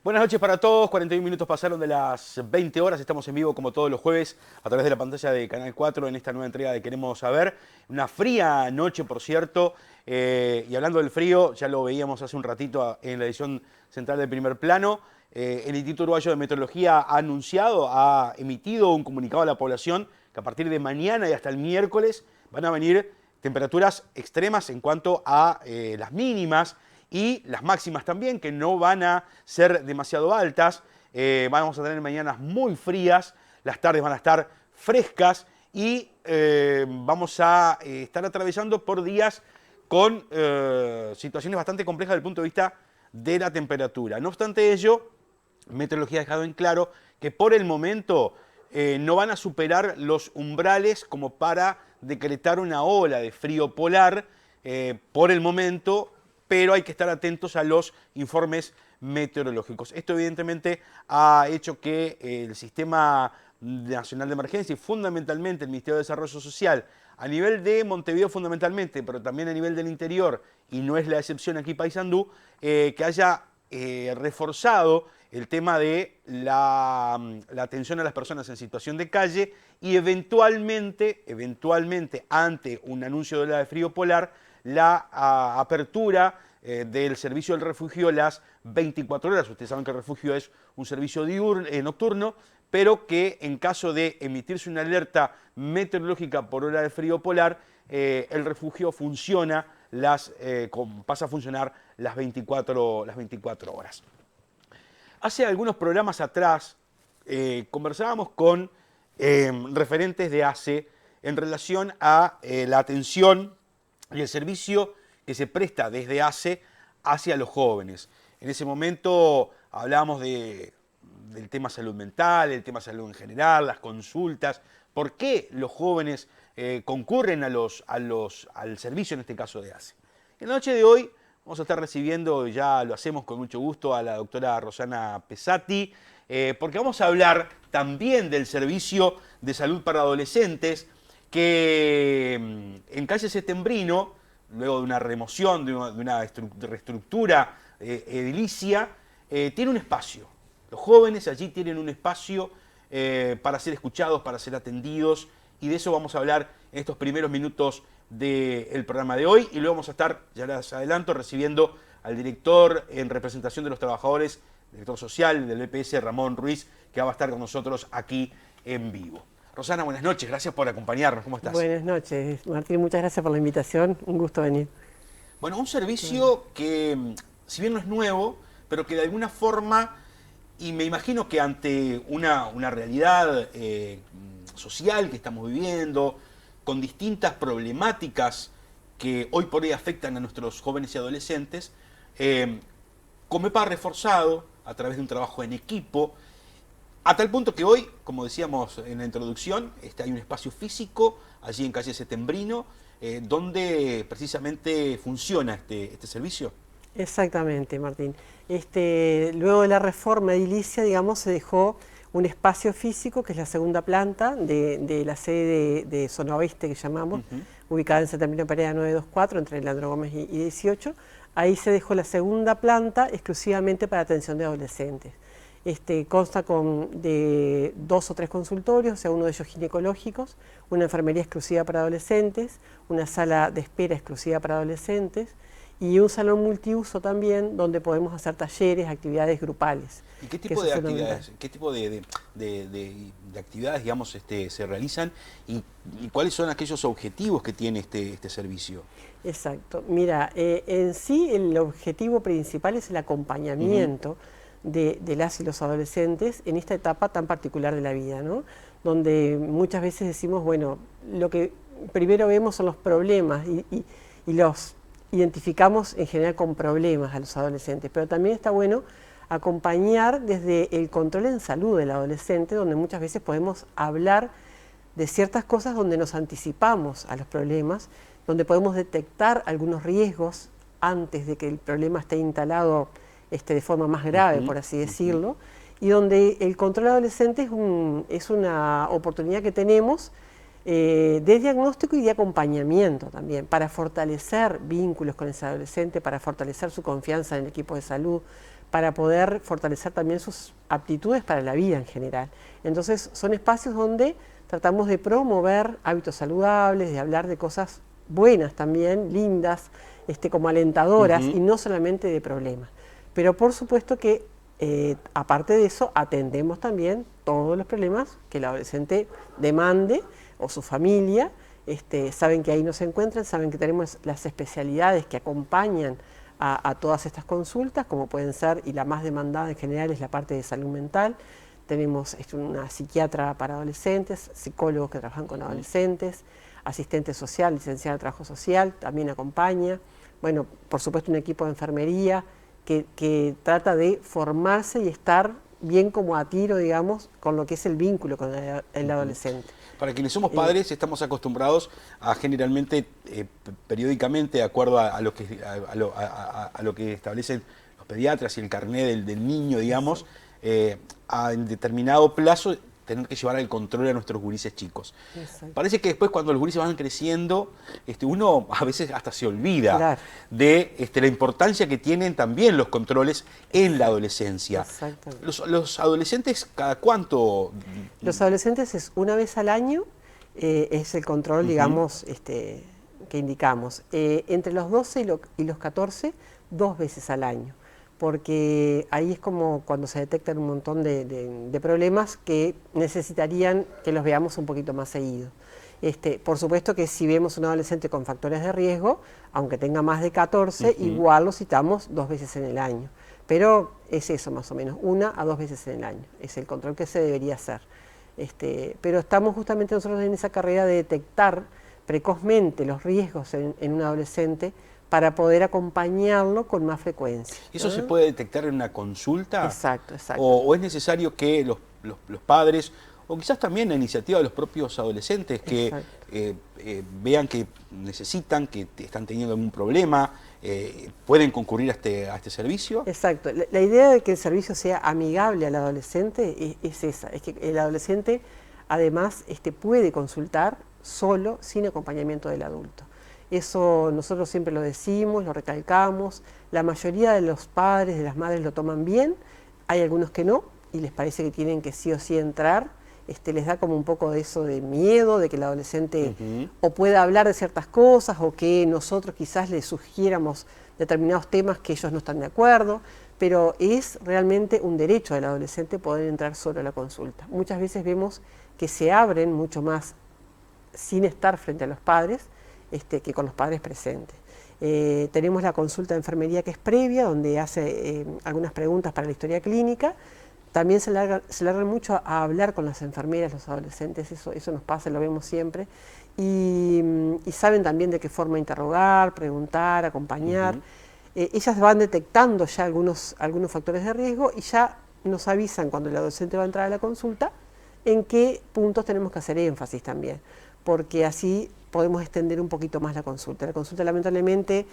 Buenas noches para todos, 41 minutos pasaron de las 20 horas, estamos en vivo como todos los jueves a través de la pantalla de Canal 4 en esta nueva entrega de Queremos Saber. Una fría noche, por cierto, y hablando del frío, ya lo veíamos hace un ratito en la edición central del Primer Plano, el Instituto Uruguayo de Meteorología ha emitido un comunicado a la población que a partir de mañana y hasta el miércoles van a venir temperaturas extremas en cuanto a las mínimas, y las máximas también, que no van a ser demasiado altas. Vamos a tener mañanas muy frías, las tardes van a estar frescas y vamos a estar atravesando por días con situaciones bastante complejas desde el punto de vista de la temperatura. No obstante ello, Meteorología ha dejado en claro que por el momento no van a superar los umbrales como para decretar una ola de frío polar por el momento, pero hay que estar atentos a los informes meteorológicos. Esto evidentemente ha hecho que el Sistema Nacional de Emergencia y fundamentalmente el Ministerio de Desarrollo Social, a nivel de Montevideo fundamentalmente, pero también a nivel del interior, y no es la excepción aquí Paysandú, que haya reforzado el tema de la atención a las personas en situación de calle y eventualmente ante un anuncio de ola de frío polar, la apertura del servicio del refugio las 24 horas. Ustedes saben que el refugio es un servicio nocturno, pero que en caso de emitirse una alerta meteorológica por ola de frío polar, el refugio pasa a funcionar las 24 horas. Hace algunos programas atrás conversábamos con referentes de ACE en relación a la atención y el servicio que se presta desde ACE hacia los jóvenes. En ese momento hablábamos del tema salud mental, el tema salud en general, las consultas, por qué los jóvenes concurren al servicio, en este caso de ACE. En la noche de hoy vamos a estar recibiendo, ya lo hacemos con mucho gusto, a la doctora Rosana Pesati, porque vamos a hablar también del servicio de salud para adolescentes, que en calle Setembrino, luego de una remoción, de una reestructura edilicia, tiene un espacio. Los jóvenes allí tienen un espacio para ser escuchados, para ser atendidos, y de eso vamos a hablar en estos primeros minutos del programa de hoy, y luego vamos a estar, ya les adelanto, recibiendo al director en representación de los trabajadores, director social del BPS, Ramón Ruiz, que va a estar con nosotros aquí en vivo. Rosana, buenas noches, gracias por acompañarnos, ¿cómo estás? Buenas noches, Martín, muchas gracias por la invitación, un gusto venir. Bueno, un servicio que, si bien no es nuevo, pero que de alguna forma, y me imagino que ante una realidad social que estamos viviendo, con distintas problemáticas que hoy por hoy afectan a nuestros jóvenes y adolescentes, Comepa ha reforzado a través de un trabajo en equipo, a tal punto que hoy, como decíamos en la introducción, hay un espacio físico allí en calle Setembrino, donde precisamente funciona este servicio. Exactamente, Martín. Luego de la reforma edilicia, digamos, se dejó un espacio físico, que es la segunda planta de la sede de Zona Oeste, que llamamos, ubicada en Setembrino Pereira 924, entre Leandro Gómez y 18. Ahí se dejó la segunda planta exclusivamente para atención de adolescentes. Consta de 2 o 3 consultorios, o sea, uno de ellos ginecológicos, una enfermería exclusiva para adolescentes, una sala de espera exclusiva para adolescentes y un salón multiuso también, donde podemos hacer talleres, actividades grupales. ¿Y qué tipo de actividades, de actividades, digamos, se realizan y cuáles son aquellos objetivos que tiene este servicio? Exacto. Mira, en sí el objetivo principal es el acompañamiento de las y los adolescentes en esta etapa tan particular de la vida, ¿no? Donde muchas veces decimos, bueno, lo que primero vemos son los problemas y los identificamos en general con problemas a los adolescentes, pero también está bueno acompañar desde el control en salud del adolescente, donde muchas veces podemos hablar de ciertas cosas donde nos anticipamos a los problemas, donde podemos detectar algunos riesgos antes de que el problema esté instalado de forma más grave, por así decirlo, y donde el control adolescente es una oportunidad que tenemos de diagnóstico y de acompañamiento también, para fortalecer vínculos con ese adolescente, para fortalecer su confianza en el equipo de salud, para poder fortalecer también sus aptitudes para la vida en general. Entonces son espacios donde tratamos de promover hábitos saludables, de hablar de cosas buenas también, lindas, como alentadoras, y no solamente de problemas. Pero por supuesto que aparte de eso atendemos también todos los problemas que el adolescente demande o su familia. Saben que ahí nos encuentran, saben que tenemos las especialidades que acompañan a todas estas consultas, como pueden ser, y la más demandada en general es la parte de salud mental. Tenemos una psiquiatra para adolescentes, psicólogos que trabajan con adolescentes, asistente social, licenciada en trabajo social, también acompaña. Bueno, por supuesto un equipo de enfermería que trata de formarse y estar bien como a tiro, digamos, con lo que es el vínculo con el adolescente. Para quienes somos padres, estamos acostumbrados a generalmente, periódicamente, de acuerdo a lo que establecen los pediatras y el carné del niño, digamos, en determinado plazo tener que llevar el control a nuestros gurises chicos. Exacto. Parece que después cuando los gurises van creciendo, uno a veces hasta se olvida de la importancia que tienen también los controles en la adolescencia. Los adolescentes, ¿cada cuánto? Los adolescentes es una vez al año, es el control, digamos, que indicamos. Entre los 12 y los 14, 2 veces al año. Porque ahí es como cuando se detectan un montón de problemas que necesitarían que los veamos un poquito más seguido. Por supuesto que si vemos un adolescente con factores de riesgo, aunque tenga más de 14, igual lo citamos 2 veces en el año. Pero es eso más o menos, 1 a 2 veces en el año, es el control que se debería hacer. Pero estamos justamente nosotros en esa carrera de detectar precozmente los riesgos en un adolescente, para poder acompañarlo con más frecuencia. ¿Y eso se puede detectar en una consulta? Exacto, exacto. ¿O es necesario que los padres, o quizás también la iniciativa de los propios adolescentes, que vean que necesitan, que están teniendo algún problema, pueden concurrir a este servicio? Exacto. La idea de que el servicio sea amigable al adolescente es esa, es que el adolescente además puede consultar solo, sin acompañamiento del adulto. Eso nosotros siempre lo decimos, lo recalcamos, la mayoría de los padres, de las madres lo toman bien, hay algunos que no, y les parece que tienen que sí o sí entrar, les da como un poco de eso de miedo, de que el adolescente o pueda hablar de ciertas cosas, o que nosotros quizás les sugiéramos determinados temas que ellos no están de acuerdo, pero es realmente un derecho del adolescente poder entrar solo a la consulta. Muchas veces vemos que se abren mucho más sin estar frente a los padres, que con los padres presentes. Tenemos la consulta de enfermería que es previa, donde hace algunas preguntas para la historia clínica. También se largan mucho a hablar con las enfermeras, los adolescentes, eso nos pasa, lo vemos siempre. Y saben también de qué forma interrogar, preguntar, acompañar. Ellas van detectando ya algunos factores de riesgo y ya nos avisan cuando el adolescente va a entrar a la consulta en qué puntos tenemos que hacer énfasis también, porque así podemos extender un poquito más la consulta. La consulta lamentablemente,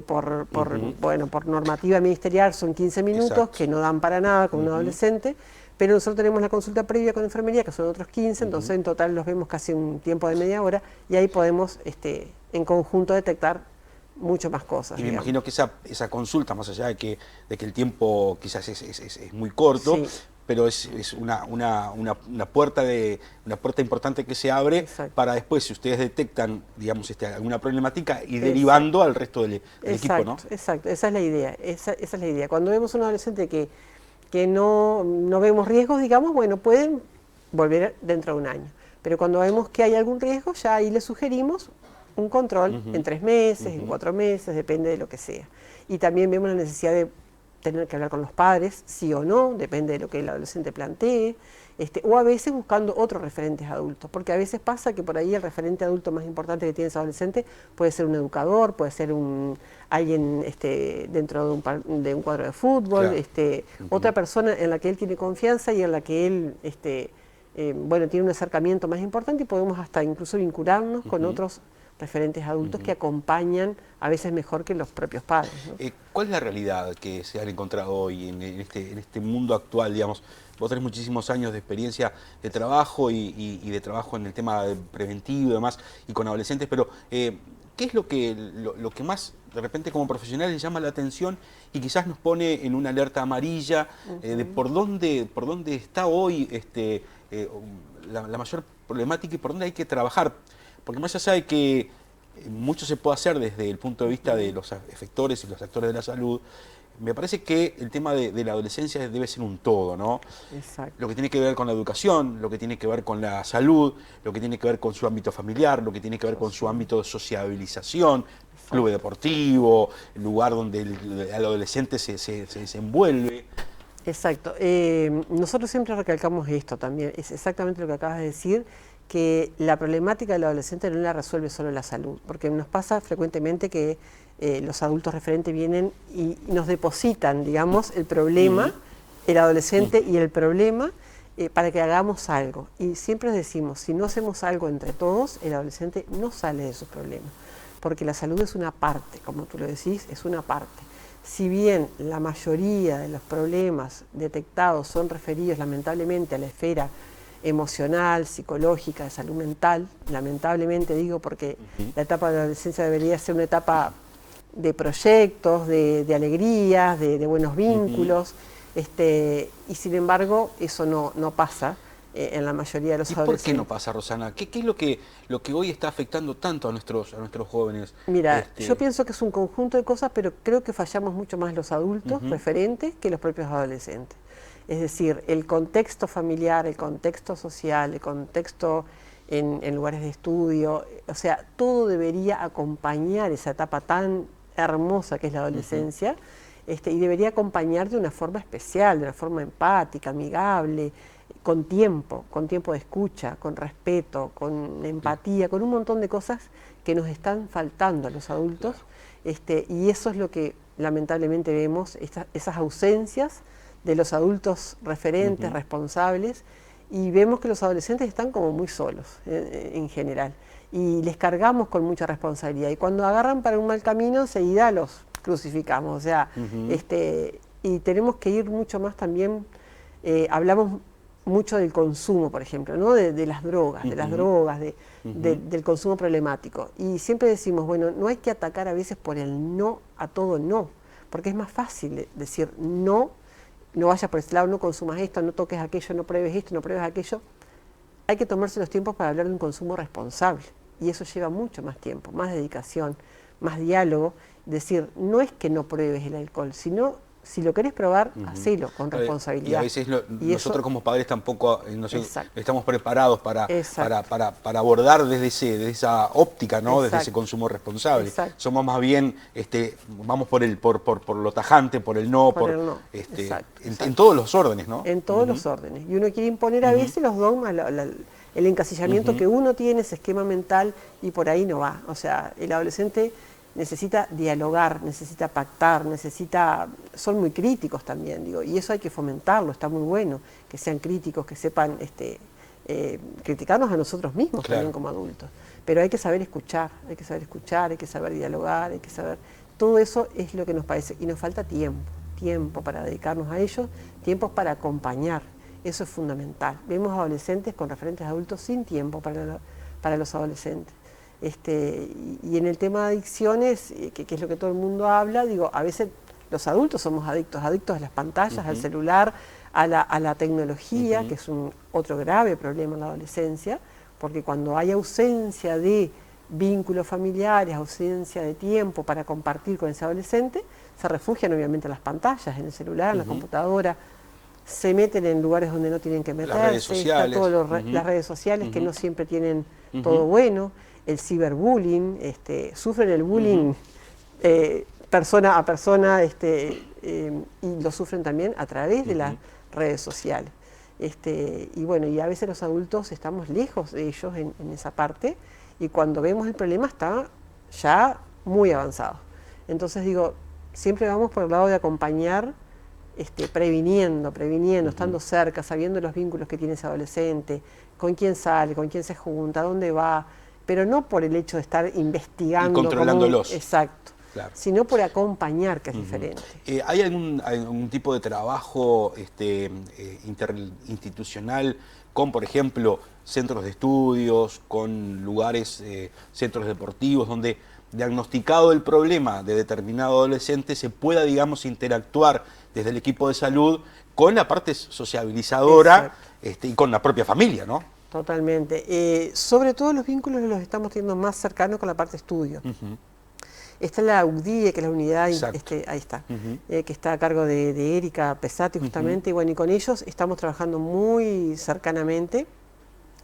por normativa ministerial son 15 minutos, que no dan para nada con un adolescente, pero nosotros tenemos la consulta previa con enfermería, que son otros 15, entonces en total los vemos casi un tiempo de media hora, y ahí podemos en conjunto detectar mucho más cosas. Y me imagino que esa consulta, más allá de que el tiempo quizás es muy corto, pero es una puerta importante que se abre para después, si ustedes detectan, digamos, alguna problemática, y derivando al resto del equipo, ¿no? Exacto, esa es la idea, esa es la idea. Cuando vemos un adolescente que no vemos riesgos, digamos, bueno, pueden volver dentro de un año. Pero cuando vemos que hay algún riesgo, ya ahí le sugerimos un control en 3 meses, en 4 meses, depende de lo que sea. Y también vemos la necesidad de tener que hablar con los padres, sí o no, depende de lo que el adolescente plantee, o a veces buscando otros referentes adultos, porque a veces pasa que por ahí el referente adulto más importante que tiene ese adolescente puede ser un educador, puede ser alguien dentro de un cuadro de fútbol, otra persona en la que él tiene confianza y en la que él tiene un acercamiento más importante, y podemos hasta incluso vincularnos con otros referentes adultos que acompañan a veces mejor que los propios padres, ¿no? ¿Cuál es la realidad que se han encontrado hoy en este mundo actual, digamos, vos tenés muchísimos años de experiencia de trabajo y de trabajo en el tema preventivo y demás, y con adolescentes, pero ¿qué es lo que más de repente como profesional les llama la atención y quizás nos pone en una alerta amarilla de por dónde está hoy la mayor problemática y por dónde hay que trabajar? Porque más allá de que mucho se puede hacer desde el punto de vista de los efectores y los actores de la salud, me parece que el tema de la adolescencia debe ser un todo, ¿no? Exacto. Lo que tiene que ver con la educación, lo que tiene que ver con la salud, lo que tiene que ver con su ámbito familiar, lo que tiene que ver con su ámbito de sociabilización, club deportivo, el lugar donde el adolescente se desenvuelve. Exacto. Nosotros siempre recalcamos esto también, es exactamente lo que acabas de decir, que la problemática del adolescente no la resuelve solo la salud, porque nos pasa frecuentemente que los adultos referentes vienen y nos depositan, digamos, el problema, el adolescente y el problema, para que hagamos algo. Y siempre decimos, si no hacemos algo entre todos, el adolescente no sale de sus problemas, porque la salud es una parte, como tú lo decís, es una parte. Si bien la mayoría de los problemas detectados son referidos lamentablemente a la esfera emocional, psicológica, de salud mental, lamentablemente digo porque la etapa de la adolescencia debería ser una etapa de proyectos, de alegrías, de buenos vínculos, y sin embargo eso no pasa en la mayoría de los adolescentes. ¿Por qué no pasa, Rosana? ¿Qué es lo que hoy está afectando tanto a nuestros jóvenes? Mira, yo pienso que es un conjunto de cosas, pero creo que fallamos mucho más los adultos referentes que los propios adolescentes. Es decir, el contexto familiar, el contexto social, el contexto en lugares de estudio, o sea, todo debería acompañar esa etapa tan hermosa que es la adolescencia, y debería acompañar de una forma especial, de una forma empática, amigable, con tiempo de escucha, con respeto, con empatía, con un montón de cosas que nos están faltando a los adultos, y eso es lo que lamentablemente vemos, esas ausencias de los adultos referentes, responsables, y vemos que los adolescentes están como muy solos en general, y les cargamos con mucha responsabilidad, y cuando agarran para un mal camino enseguida los crucificamos, o sea, y tenemos que ir mucho más también, hablamos mucho del consumo, por ejemplo, ¿no? de las drogas, del consumo problemático, y siempre decimos, bueno, no hay que atacar a veces por el no a todo no, porque es más fácil decir no vayas por ese lado, no consumas esto, no toques aquello, no pruebes esto, no pruebes aquello. Hay que tomarse los tiempos para hablar de un consumo responsable, y eso lleva mucho más tiempo, más dedicación, más diálogo. Decir, no es que no pruebes el alcohol, sino si lo querés probar, hacelo con responsabilidad. Y a veces nosotros como padres tampoco estamos preparados para abordar desde esa óptica, ¿no? Desde ese consumo responsable. Somos más bien, vamos por lo tajante, por el no, en todos los órdenes, ¿no? En todos los órdenes. Y uno quiere imponer a veces los dogmas, el encasillamiento que uno tiene, ese esquema mental, y por ahí no va. O sea, el adolescente necesita dialogar, necesita pactar, son muy críticos también, digo, y eso hay que fomentarlo, está muy bueno, que sean críticos, que sepan criticarnos a nosotros mismos también como adultos, pero hay que saber escuchar, hay que saber dialogar, todo eso es lo que nos parece, y nos falta tiempo para dedicarnos a ellos, tiempos para acompañar, eso es fundamental. Vemos adolescentes con referentes adultos sin tiempo para los adolescentes. Y en el tema de adicciones, que es lo que todo el mundo habla, digo, a veces los adultos somos adictos a las pantallas, al celular, a la tecnología, que es otro grave problema en la adolescencia, porque cuando hay ausencia de vínculos familiares, ausencia de tiempo para compartir con ese adolescente, se refugian obviamente en las pantallas, en el celular, en la computadora, se meten en lugares donde no tienen que meterse, las redes sociales, las redes sociales que no siempre tienen todo bueno, el ciberbullying, sufren el bullying persona a persona, y lo sufren también a través de las redes sociales. Y bueno, y a veces los adultos estamos lejos de ellos en esa parte, y cuando vemos el problema está ya muy avanzado. Entonces digo, siempre vamos por el lado de acompañar, previniendo, estando cerca, sabiendo los vínculos que tiene ese adolescente, con quién sale, con quién se junta, dónde va, pero no por el hecho de estar investigando. Y controlándolos. Exacto. claro. sino por acompañar, que es diferente. ¿Hay algún tipo de trabajo interinstitucional con, por ejemplo, centros de estudios, con lugares, centros deportivos, donde diagnosticado el problema de determinado adolescente se pueda, digamos, interactuar desde el equipo de salud con la parte sociabilizadora y con la propia familia, ¿no? Totalmente. Sobre todo los vínculos los estamos teniendo más cercanos con la parte estudio. Está la UDIE, que es la unidad, ahí está, que está a cargo de Erika Pesati justamente, y bueno, y con ellos estamos trabajando muy cercanamente.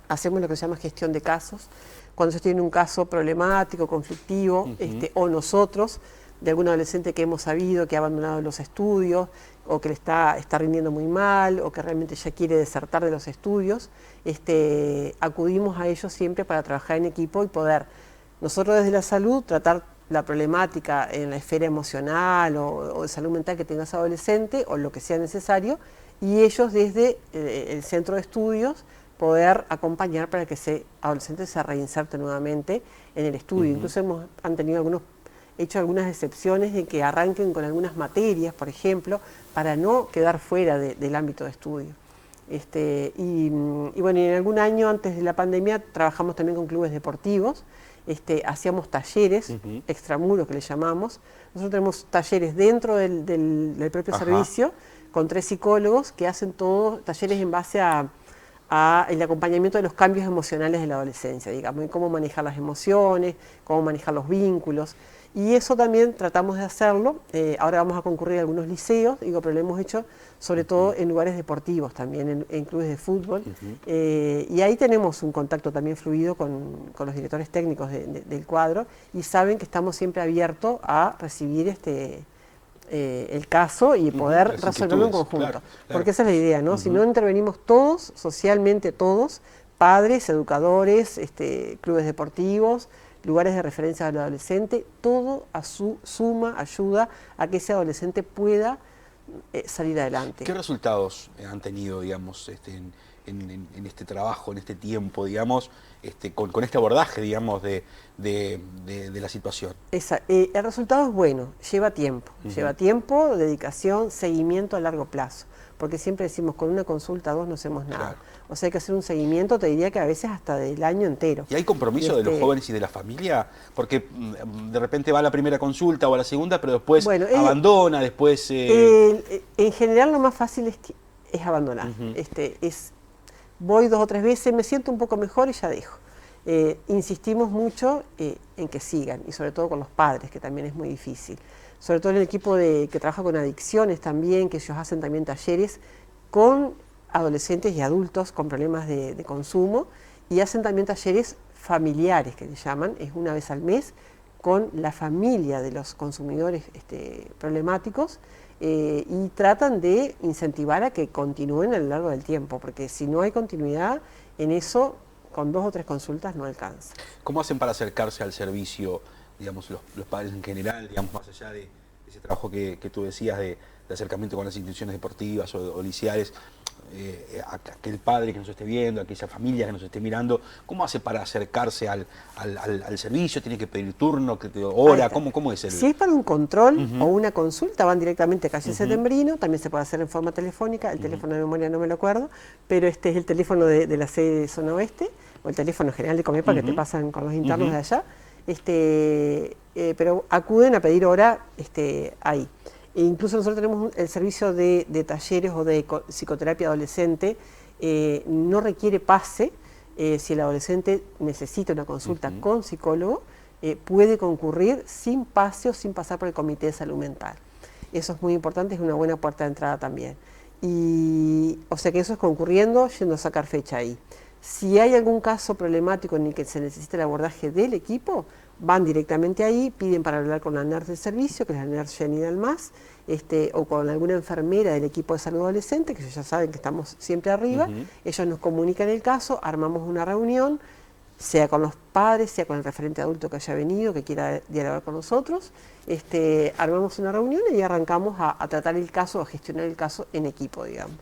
Hacemos lo que se llama gestión de casos. Cuando ellos tienen un caso problemático, conflictivo, o nosotros, de algún adolescente que hemos sabido que ha abandonado los estudios, o que le está rindiendo muy mal, o que realmente ya quiere desertar de los estudios, acudimos a ellos siempre para trabajar en equipo y poder, nosotros desde la salud, tratar la problemática en la esfera emocional o de salud mental que tenga ese adolescente, o lo que sea necesario, y ellos desde el centro de estudios poder acompañar para que ese adolescente se reinserte nuevamente en el estudio. Incluso han tenido hecho algunas excepciones de que arranquen con algunas materias, por ejemplo, para no quedar fuera del ámbito de estudio. Y bueno, y en algún año antes de la pandemia trabajamos también con clubes deportivos, hacíamos talleres, extramuros que le llamamos. Nosotros tenemos talleres dentro del propio servicio, con 3 psicólogos que hacen todos talleres en base a el acompañamiento de los cambios emocionales de la adolescencia, digamos, y cómo manejar las emociones, cómo manejar los vínculos. Y eso también tratamos de hacerlo. Ahora vamos a concurrir a algunos liceos, pero lo hemos hecho sobre todo en lugares deportivos también, en clubes de fútbol. Y ahí tenemos un contacto también fluido con los directores técnicos del cuadro, y saben que estamos siempre abiertos a recibir el caso y poder resolverlo en conjunto. Claro. Porque esa es la idea, ¿no? Si no intervenimos todos, socialmente todos, padres, educadores, clubes deportivos, lugares de referencia al adolescente, todo suma, ayuda a que ese adolescente pueda salir adelante. ¿Qué resultados han tenido, digamos, en este trabajo, en este tiempo, digamos, con este abordaje, digamos, de la situación? El resultado es bueno, lleva tiempo, dedicación, seguimiento a largo plazo, porque siempre decimos, con una consulta 2 no hacemos nada. Claro. O sea, hay que hacer un seguimiento, te diría que a veces hasta del año entero. ¿Y hay compromiso de los jóvenes y de la familia? Porque de repente va a la primera consulta o a la segunda, pero después abandona, después... En general lo más fácil es abandonar. Voy 2 o 3 veces, me siento un poco mejor y ya dejo. Insistimos mucho en que sigan, y sobre todo con los padres, que también es muy difícil. Sobre todo en el equipo que trabaja con adicciones también, que ellos hacen también talleres con adolescentes y adultos con problemas de consumo, y hacen también talleres familiares, que le llaman, es una vez al mes, con la familia de los consumidores problemáticos, y tratan de incentivar a que continúen a lo largo del tiempo, porque si no hay continuidad en eso, con 2 o 3 consultas no alcanza. ¿Cómo hacen para acercarse al servicio, digamos, los padres en general, digamos, más allá de ese trabajo que tú decías de acercamiento con las instituciones deportivas o liceales, a aquel padre que nos esté viendo, a aquella familia que nos esté mirando? ¿Cómo hace para acercarse al servicio? ¿Tiene que pedir turno, hora? ¿Cómo es el...? Si es para un control o una consulta, van directamente a calle Setembrino, también se puede hacer en forma telefónica, el teléfono de memoria no me lo acuerdo, pero este es el teléfono de la sede de Zona Oeste, o el teléfono general de Comepa, que te pasan con los internos de allá, pero acuden a pedir hora ahí. E incluso nosotros tenemos el servicio de talleres o de psicoterapia adolescente, no requiere pase. Si el adolescente necesita una consulta con psicólogo, puede concurrir sin pase o sin pasar por el Comité de Salud Mental. Eso es muy importante, es una buena puerta de entrada también. O sea que eso es concurriendo, yendo a sacar fecha ahí. Si hay algún caso problemático en el que se necesita el abordaje del equipo, van directamente ahí, piden para hablar con la NERS del servicio, que es la NERS Jenny Dalmas, o con alguna enfermera del equipo de salud adolescente, que ellos ya saben que estamos siempre arriba. Ellos nos comunican el caso, armamos una reunión, sea con los padres, sea con el referente adulto que haya venido, que quiera dialogar con nosotros, armamos una reunión y arrancamos a tratar el caso, a gestionar el caso en equipo, digamos.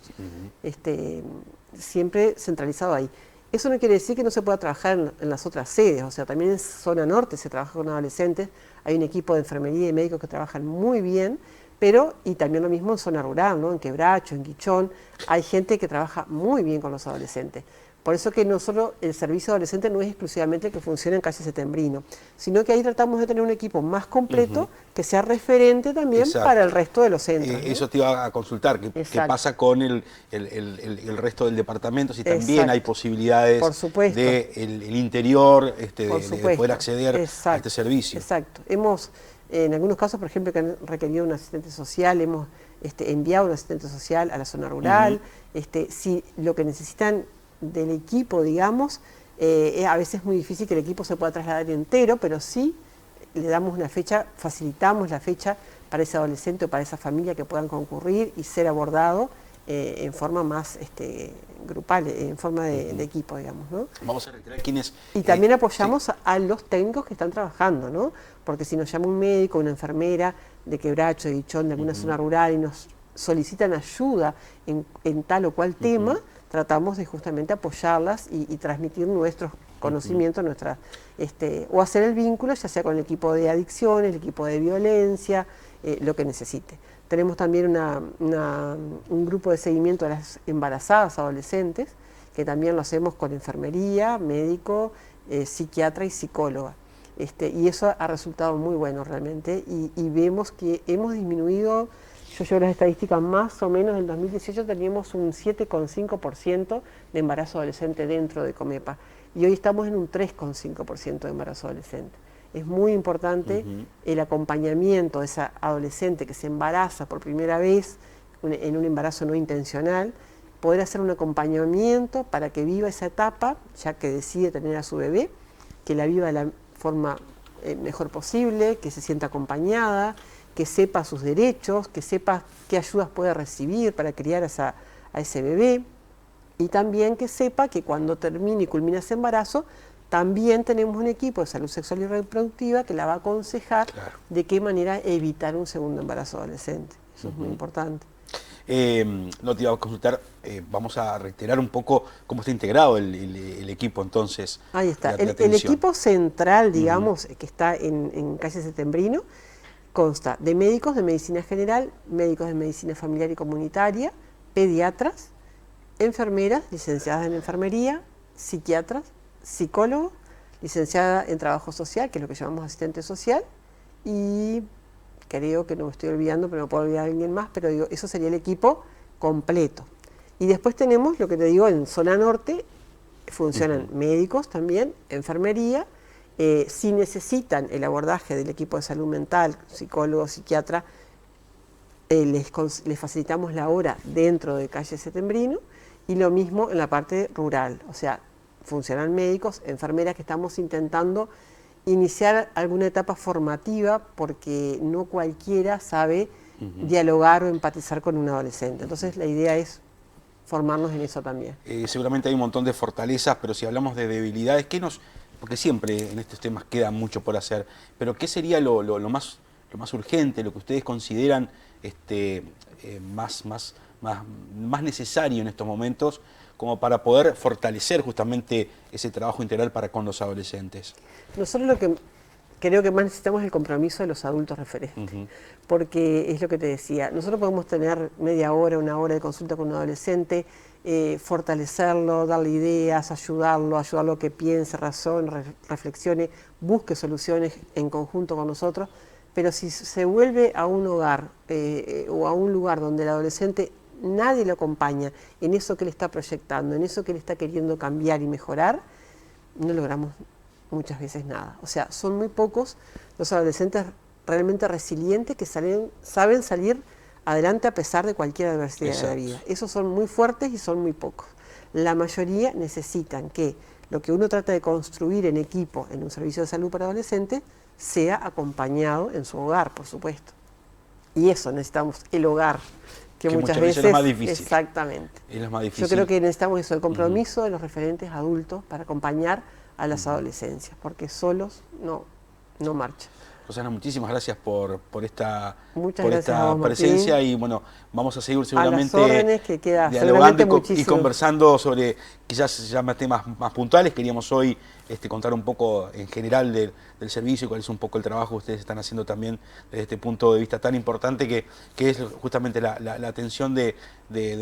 Siempre centralizado ahí. Eso no quiere decir que no se pueda trabajar en las otras sedes, o sea, también en zona norte se trabaja con adolescentes, hay un equipo de enfermería y médicos que trabajan muy bien, pero, y también lo mismo en zona rural, ¿no? En Quebracho, en Guichón, hay gente que trabaja muy bien con los adolescentes. Por eso que nosotros, el servicio adolescente no es exclusivamente el que funciona en Calle Setembrino, sino que ahí tratamos de tener un equipo más completo que sea referente también para el resto de los centros. ¿no? Eso te iba a consultar, ¿qué pasa con el resto del departamento? Si también hay posibilidades del interior de poder acceder a este servicio. Exacto. Hemos, en algunos casos, por ejemplo, que han requerido un asistente social, hemos enviado un asistente social a la zona rural. Si lo que necesitan del equipo, digamos, a veces es muy difícil que el equipo se pueda trasladar entero, pero sí le damos una fecha, facilitamos la fecha para ese adolescente o para esa familia que puedan concurrir y ser abordado en forma más grupal, en forma de equipo, digamos, ¿no? Vamos a reiterar quiénes... Y también apoyamos a los técnicos que están trabajando, ¿no? Porque si nos llama un médico, una enfermera de Quebracho, de Guichón, de alguna zona rural y nos solicitan ayuda en tal o cual tema, tratamos de justamente apoyarlas y transmitir nuestros conocimientos, o hacer el vínculo, ya sea con el equipo de adicciones, el equipo de violencia, lo que necesite. Tenemos también un grupo de seguimiento a las embarazadas adolescentes, que también lo hacemos con enfermería, médico, psiquiatra y psicóloga. Y eso ha resultado muy bueno realmente, y vemos que hemos disminuido. Yo llevo las estadísticas, más o menos en el 2018 teníamos un 7,5% de embarazo adolescente dentro de Comepa y hoy estamos en un 3,5% de embarazo adolescente. Es muy importante el acompañamiento de esa adolescente que se embaraza por primera vez en un embarazo no intencional, poder hacer un acompañamiento para que viva esa etapa, ya que decide tener a su bebé, que la viva de la forma mejor posible, que se sienta acompañada, que sepa sus derechos, que sepa qué ayudas puede recibir para criar a ese bebé, y también que sepa que cuando termine y culmine ese embarazo, también tenemos un equipo de salud sexual y reproductiva que la va a aconsejar de qué manera evitar un segundo embarazo adolescente. Eso es muy importante. No te iba a consultar, vamos a reiterar un poco cómo está integrado el equipo entonces. Ahí está, el equipo central, digamos, que está en Calle Setembrino, consta de médicos de medicina general, médicos de medicina familiar y comunitaria, pediatras, enfermeras, licenciadas en enfermería, psiquiatras, psicólogos, licenciada en trabajo social, que es lo que llamamos asistente social, y creo que no me estoy olvidando, pero no puedo olvidar a alguien más, pero digo, eso sería el equipo completo. Y después tenemos, lo que te digo, en zona norte funcionan médicos también, enfermería. Si necesitan el abordaje del equipo de salud mental, psicólogo, psiquiatra, les facilitamos la hora dentro de Calle Setembrino, y lo mismo en la parte rural, o sea, funcionan médicos, enfermeras, que estamos intentando iniciar alguna etapa formativa porque no cualquiera sabe dialogar o empatizar con un adolescente. Entonces la idea es formarnos en eso también. Seguramente hay un montón de fortalezas, pero si hablamos de debilidades, porque siempre en estos temas queda mucho por hacer, pero ¿qué sería lo más urgente, lo que ustedes consideran más necesario en estos momentos como para poder fortalecer justamente ese trabajo integral para con los adolescentes? Nosotros lo que creo que más necesitamos es el compromiso de los adultos referentes, porque es lo que te decía, nosotros podemos tener media hora, una hora de consulta con un adolescente, fortalecerlo, darle ideas, ayudarlo a que piense, razone, reflexione, busque soluciones en conjunto con nosotros, pero si se vuelve a un hogar o a un lugar donde el adolescente nadie lo acompaña en eso que le está proyectando, en eso que le está queriendo cambiar y mejorar, no logramos muchas veces nada. O sea, son muy pocos los adolescentes realmente resilientes que saben salir adelante a pesar de cualquier adversidad de la vida. Esos son muy fuertes y son muy pocos. La mayoría necesitan que lo que uno trata de construir en equipo en un servicio de salud para adolescentes sea acompañado en su hogar, por supuesto. Y eso necesitamos, el hogar, que muchas veces es lo más difícil. Exactamente. Es lo más difícil. Yo creo que necesitamos eso, el compromiso de los referentes adultos para acompañar a las adolescencias, porque solos no marchan. Rosana, muchísimas gracias por esta, Muchas por gracias a esta vos, presencia Martín. y bueno, vamos a seguir A las seguramente órdenes, que queda dialogando seguramente y muchísimo. conversando sobre quizás ya más temas más puntuales. Queríamos hoy contar un poco en general del servicio y cuál es un poco el trabajo que ustedes están haciendo también desde este punto de vista tan importante que es justamente la atención de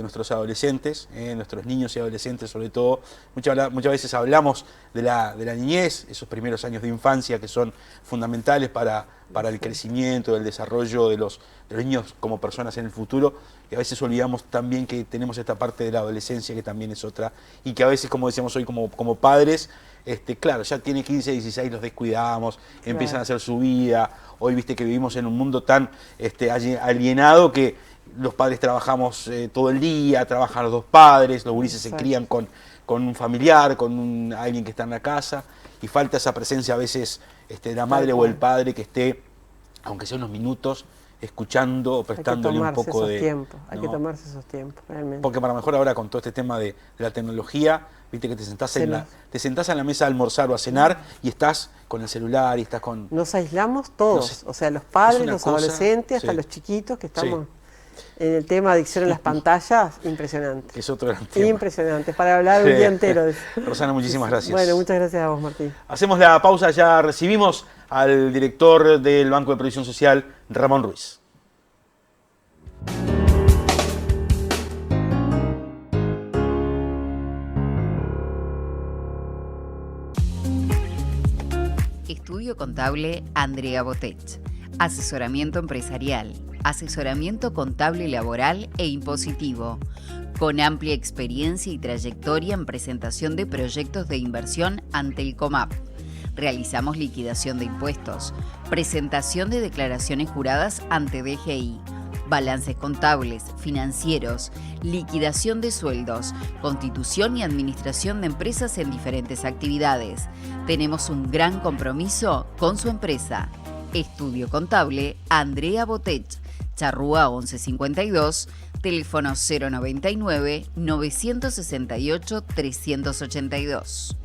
nuestros adolescentes, nuestros niños y adolescentes sobre todo. Muchas veces hablamos de la niñez, esos primeros años de infancia que son fundamentales para el crecimiento, el desarrollo de los niños como personas en el futuro, y a veces olvidamos también que tenemos esta parte de la adolescencia que también es otra, y que a veces, como decíamos hoy, como padres, claro, ya tiene 15, 16, los descuidamos, empiezan a hacer su vida. Hoy viste que vivimos en un mundo tan alienado que los padres trabajamos todo el día, trabajan los dos padres, los gurises se crían con un familiar, con alguien que está en la casa, y falta esa presencia a veces de la madre o el padre que esté, aunque sea unos minutos, escuchando o prestándole un poco de tiempo, hay que tomarse esos tiempos, realmente. Porque para lo mejor ahora con todo este tema de la tecnología, viste que te sentás en la mesa a almorzar o a cenar y estás con el celular y estás con... Nos aislamos todos, o sea, los padres, los adolescentes, hasta los chiquitos que estamos en el tema de adicción a las pantallas, impresionante. Es otro gran tema. Impresionante, para hablar un día entero. Rosana, muchísimas gracias. Bueno, muchas gracias a vos, Martín. Hacemos la pausa, ya recibimos al director del Banco de Previsión Social, Ramón Ruiz. Estudio Contable Andrea Botech. Asesoramiento empresarial, asesoramiento contable laboral e impositivo. Con amplia experiencia y trayectoria en presentación de proyectos de inversión ante el COMAP. Realizamos liquidación de impuestos, presentación de declaraciones juradas ante DGI, balances contables, financieros, liquidación de sueldos, constitución y administración de empresas en diferentes actividades. Tenemos un gran compromiso con su empresa. Estudio Contable Andrea Botech, Charrúa 1152, teléfono 099 968 382.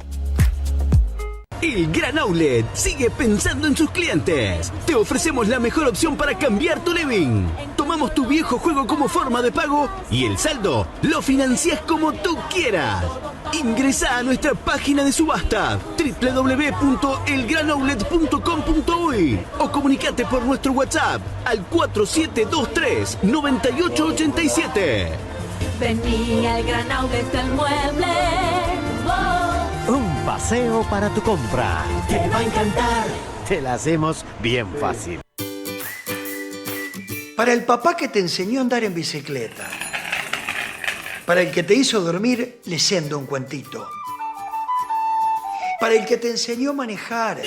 El Gran Outlet sigue pensando en sus clientes. Te ofrecemos la mejor opción para cambiar tu living. Tomamos tu viejo juego como forma de pago y el saldo lo financias como tú quieras. Ingresá a nuestra página de subasta www.elgranoutlet.com.uy o comunicate por nuestro WhatsApp al 4723-9887. Vení al Gran Outlet del Mueble. Un paseo para tu compra. Te va a encantar. Te la hacemos bien fácil. Para el papá que te enseñó a andar en bicicleta. Para el que te hizo dormir leyendo un cuentito. Para el que te enseñó a manejar.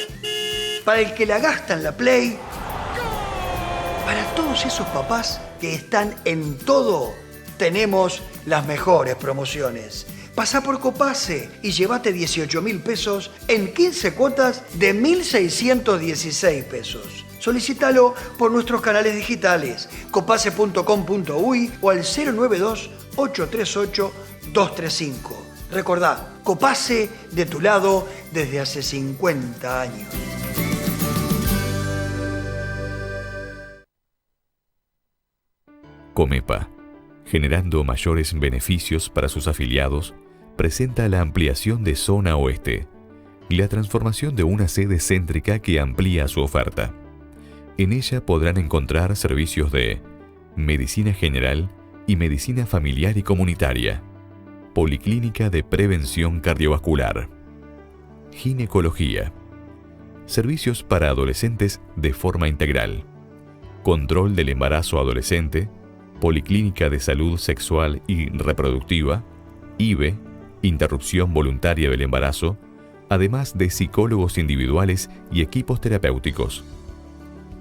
Para el que la gasta en la Play. Para todos esos papás que están en todo, tenemos las mejores promociones. Pasa por Copase y llévate 18.000 pesos en 15 cuotas de 1.616 pesos. Solicítalo por nuestros canales digitales, copase.com.uy o al 092-838-235. Recordá, Copase de tu lado desde hace 50 años. Comepa, generando mayores beneficios para sus afiliados, presenta la ampliación de Zona Oeste y la transformación de una sede céntrica que amplía su oferta. En ella podrán encontrar servicios de medicina general y medicina familiar y comunitaria, policlínica de prevención cardiovascular, ginecología, servicios para adolescentes de forma integral, control del embarazo adolescente, policlínica de salud sexual y reproductiva, IVE, interrupción voluntaria del embarazo, además de psicólogos individuales y equipos terapéuticos,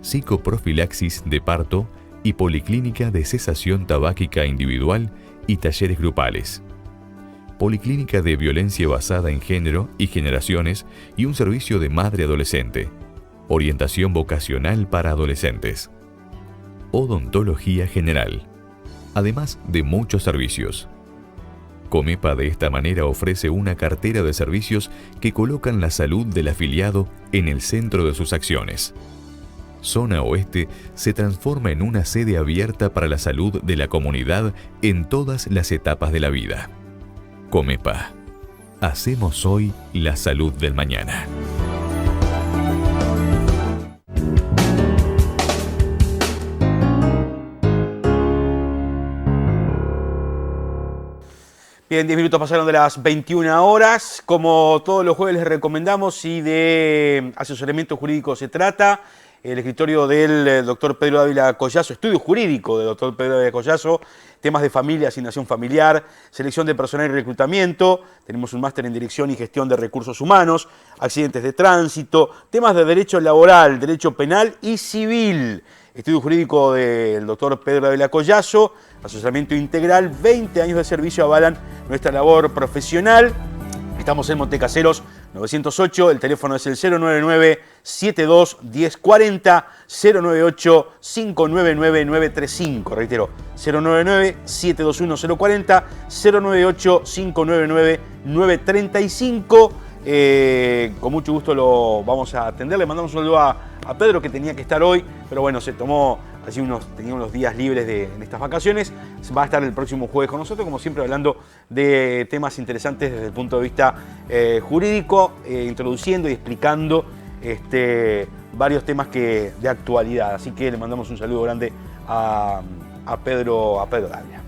psicoprofilaxis de parto y policlínica de cesación tabáquica individual y talleres grupales, policlínica de violencia basada en género y generaciones y un servicio de madre adolescente, orientación vocacional para adolescentes, odontología general, además de muchos servicios. Comepa de esta manera ofrece una cartera de servicios que colocan la salud del afiliado en el centro de sus acciones. Zona Oeste se transforma en una sede abierta para la salud de la comunidad en todas las etapas de la vida. Comepa. Hacemos hoy la salud del mañana. Bien, 10 minutos pasaron de las 21 horas. Como todos los jueves les recomendamos, si de asesoramiento jurídico se trata, el escritorio del doctor Pedro Dávila Collazo, estudio jurídico del doctor Pedro Dávila Collazo, temas de familia, asignación familiar, selección de personal y reclutamiento, tenemos un máster en dirección y gestión de recursos humanos, accidentes de tránsito, temas de derecho laboral, derecho penal y civil. Estudio jurídico del doctor Pedro Dávila Collazo, asesoramiento integral, 20 años de servicio avalan nuestra labor profesional. Estamos en Montecaseros 908, el teléfono es el 099-72-1040, 098-599-935, reitero, 099-721-040, 098-599-935. Con mucho gusto lo vamos a atender. Le mandamos un saludo a Pedro, que tenía que estar hoy, pero bueno, se tomó allí tenía unos días libres en estas vacaciones. Va a estar el próximo jueves con nosotros, como siempre, hablando de temas interesantes desde el punto de vista jurídico, introduciendo y explicando varios temas de actualidad. Así que le mandamos un saludo grande a Pedro Dávila.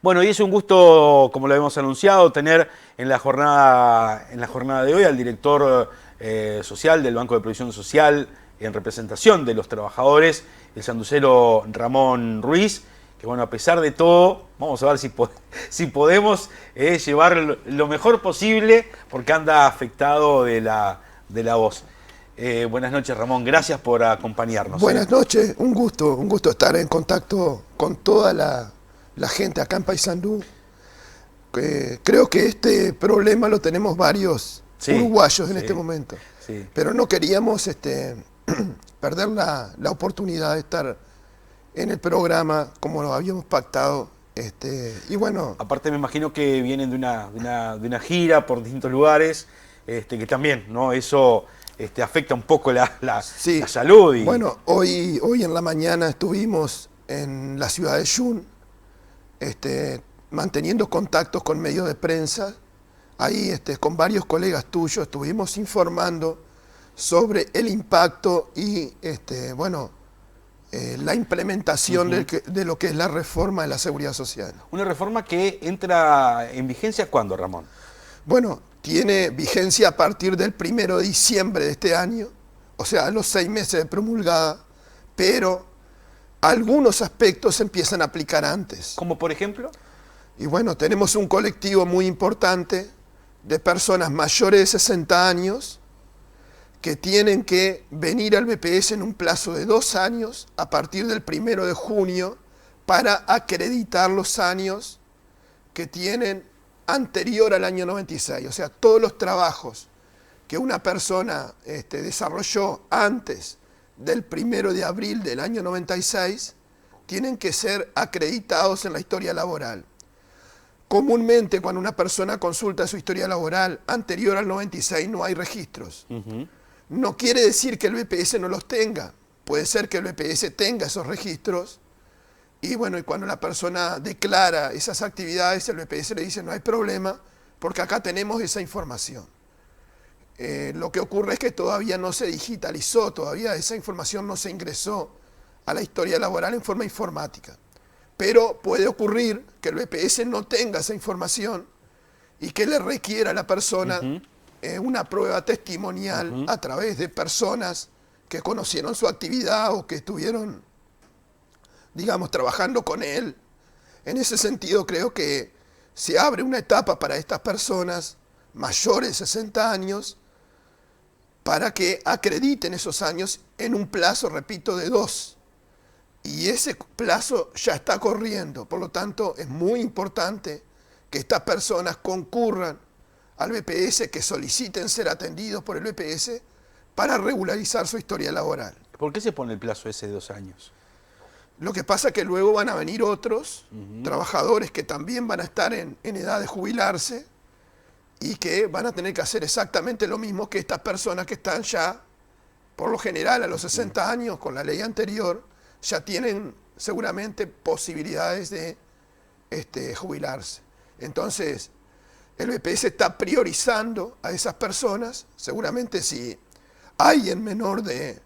Bueno, y es un gusto, como lo habíamos anunciado, tener en la jornada de hoy al director social del Banco de Previsión Social en representación de los trabajadores, el sanducero Ramón Ruiz, que bueno, a pesar de todo, vamos a ver si podemos llevar lo mejor posible, porque anda afectado de la voz. Buenas noches, Ramón, gracias por acompañarnos. Buenas noches, un gusto estar en contacto con toda la gente acá en Paysandú. Creo que este problema lo tenemos varios uruguayos en este momento, pero no queríamos perder la oportunidad de estar en el programa como lo habíamos pactado. Y bueno, aparte me imagino que vienen de una gira por distintos lugares, que también, ¿no? Eso afecta un poco la salud. Bueno, hoy en la mañana estuvimos en la ciudad de Yun, manteniendo contactos con medios de prensa. Ahí con varios colegas tuyos estuvimos informando sobre el impacto y la implementación de lo que es la reforma de la seguridad social. Una reforma que entra en vigencia ¿cuándo, Ramón? Bueno, tiene vigencia a partir del 1 de diciembre de este año, o sea, a los 6 meses de promulgada, pero algunos aspectos se empiezan a aplicar antes. ¿Como por ejemplo? Y bueno, tenemos un colectivo muy importante de personas mayores de 60 años que tienen que venir al BPS en un plazo de 2 años a partir del 1 de junio para acreditar los años que tienen anterior al año 96. O sea, todos los trabajos que una persona desarrolló antes del 1 de abril del año 96 tienen que ser acreditados en la historia laboral. Comúnmente, cuando una persona consulta su historia laboral anterior al 96, no hay registros. No quiere decir que el BPS no los tenga. Puede ser que el BPS tenga esos registros y bueno, y cuando la persona declara esas actividades, el BPS le dice no hay problema porque acá tenemos esa información. Lo que ocurre es que todavía no se digitalizó, todavía esa información no se ingresó a la historia laboral en forma informática. Pero puede ocurrir que el BPS no tenga esa información y que le requiera a la persona una prueba testimonial a través de personas que conocieron su actividad o que estuvieron, digamos, trabajando con él. En ese sentido, creo que se abre una etapa para estas personas mayores de 60 años para que acrediten esos años en un plazo, repito, de 2. Y ese plazo ya está corriendo. Por lo tanto, es muy importante que estas personas concurran al BPS, que soliciten ser atendidos por el BPS para regularizar su historia laboral. ¿Por qué se pone el plazo ese de 2 años? Lo que pasa es que luego van a venir otros trabajadores que también van a estar en edad de jubilarse y que van a tener que hacer exactamente lo mismo que estas personas que están ya por lo general a los 60 años, con la ley anterior, ya tienen seguramente posibilidades de jubilarse. Entonces, el BPS está priorizando a esas personas. Seguramente si alguien menor de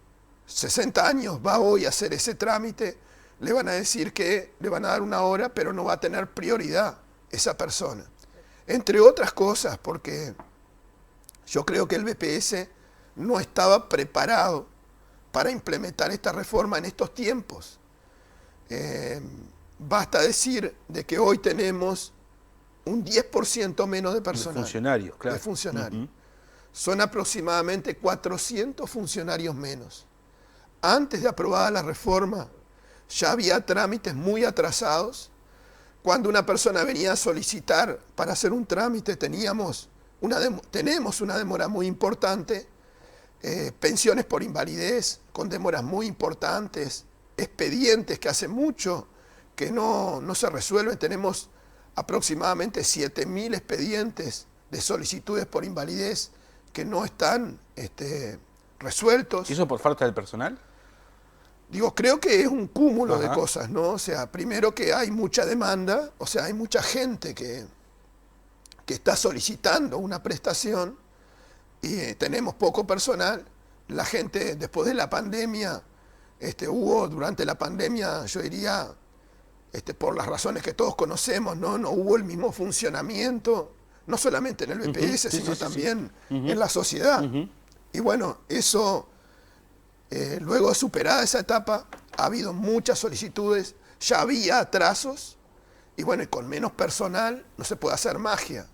60 años va hoy a hacer ese trámite, le van a decir que le van a dar una hora, pero no va a tener prioridad esa persona. Entre otras cosas, porque yo creo que el BPS no estaba preparado para implementar esta reforma en estos tiempos. Basta decir de que hoy tenemos un 10% menos de personal. De funcionarios, claro. De funcionarios. Son aproximadamente 400 funcionarios menos. Antes de aprobada la reforma, ya había trámites muy atrasados. Cuando una persona venía a solicitar para hacer un trámite, tenemos una demora muy importante, pensiones por invalidez con demoras muy importantes, expedientes que hace mucho que no se resuelven. Tenemos aproximadamente 7.000 expedientes de solicitudes por invalidez que no están resueltos. ¿Y eso por falta del personal? Digo, creo que es un cúmulo Ajá. de cosas, ¿no? O sea, primero que hay mucha demanda, o sea, hay mucha gente que está solicitando una prestación y tenemos poco personal. La gente, después de la pandemia, hubo durante la pandemia, yo diría, por las razones que todos conocemos, no hubo el mismo funcionamiento, no solamente en el BPS, sino también en la sociedad. Y bueno, eso, luego de superada esa etapa, ha habido muchas solicitudes, ya había atrasos, y bueno, y con menos personal no se puede hacer magia.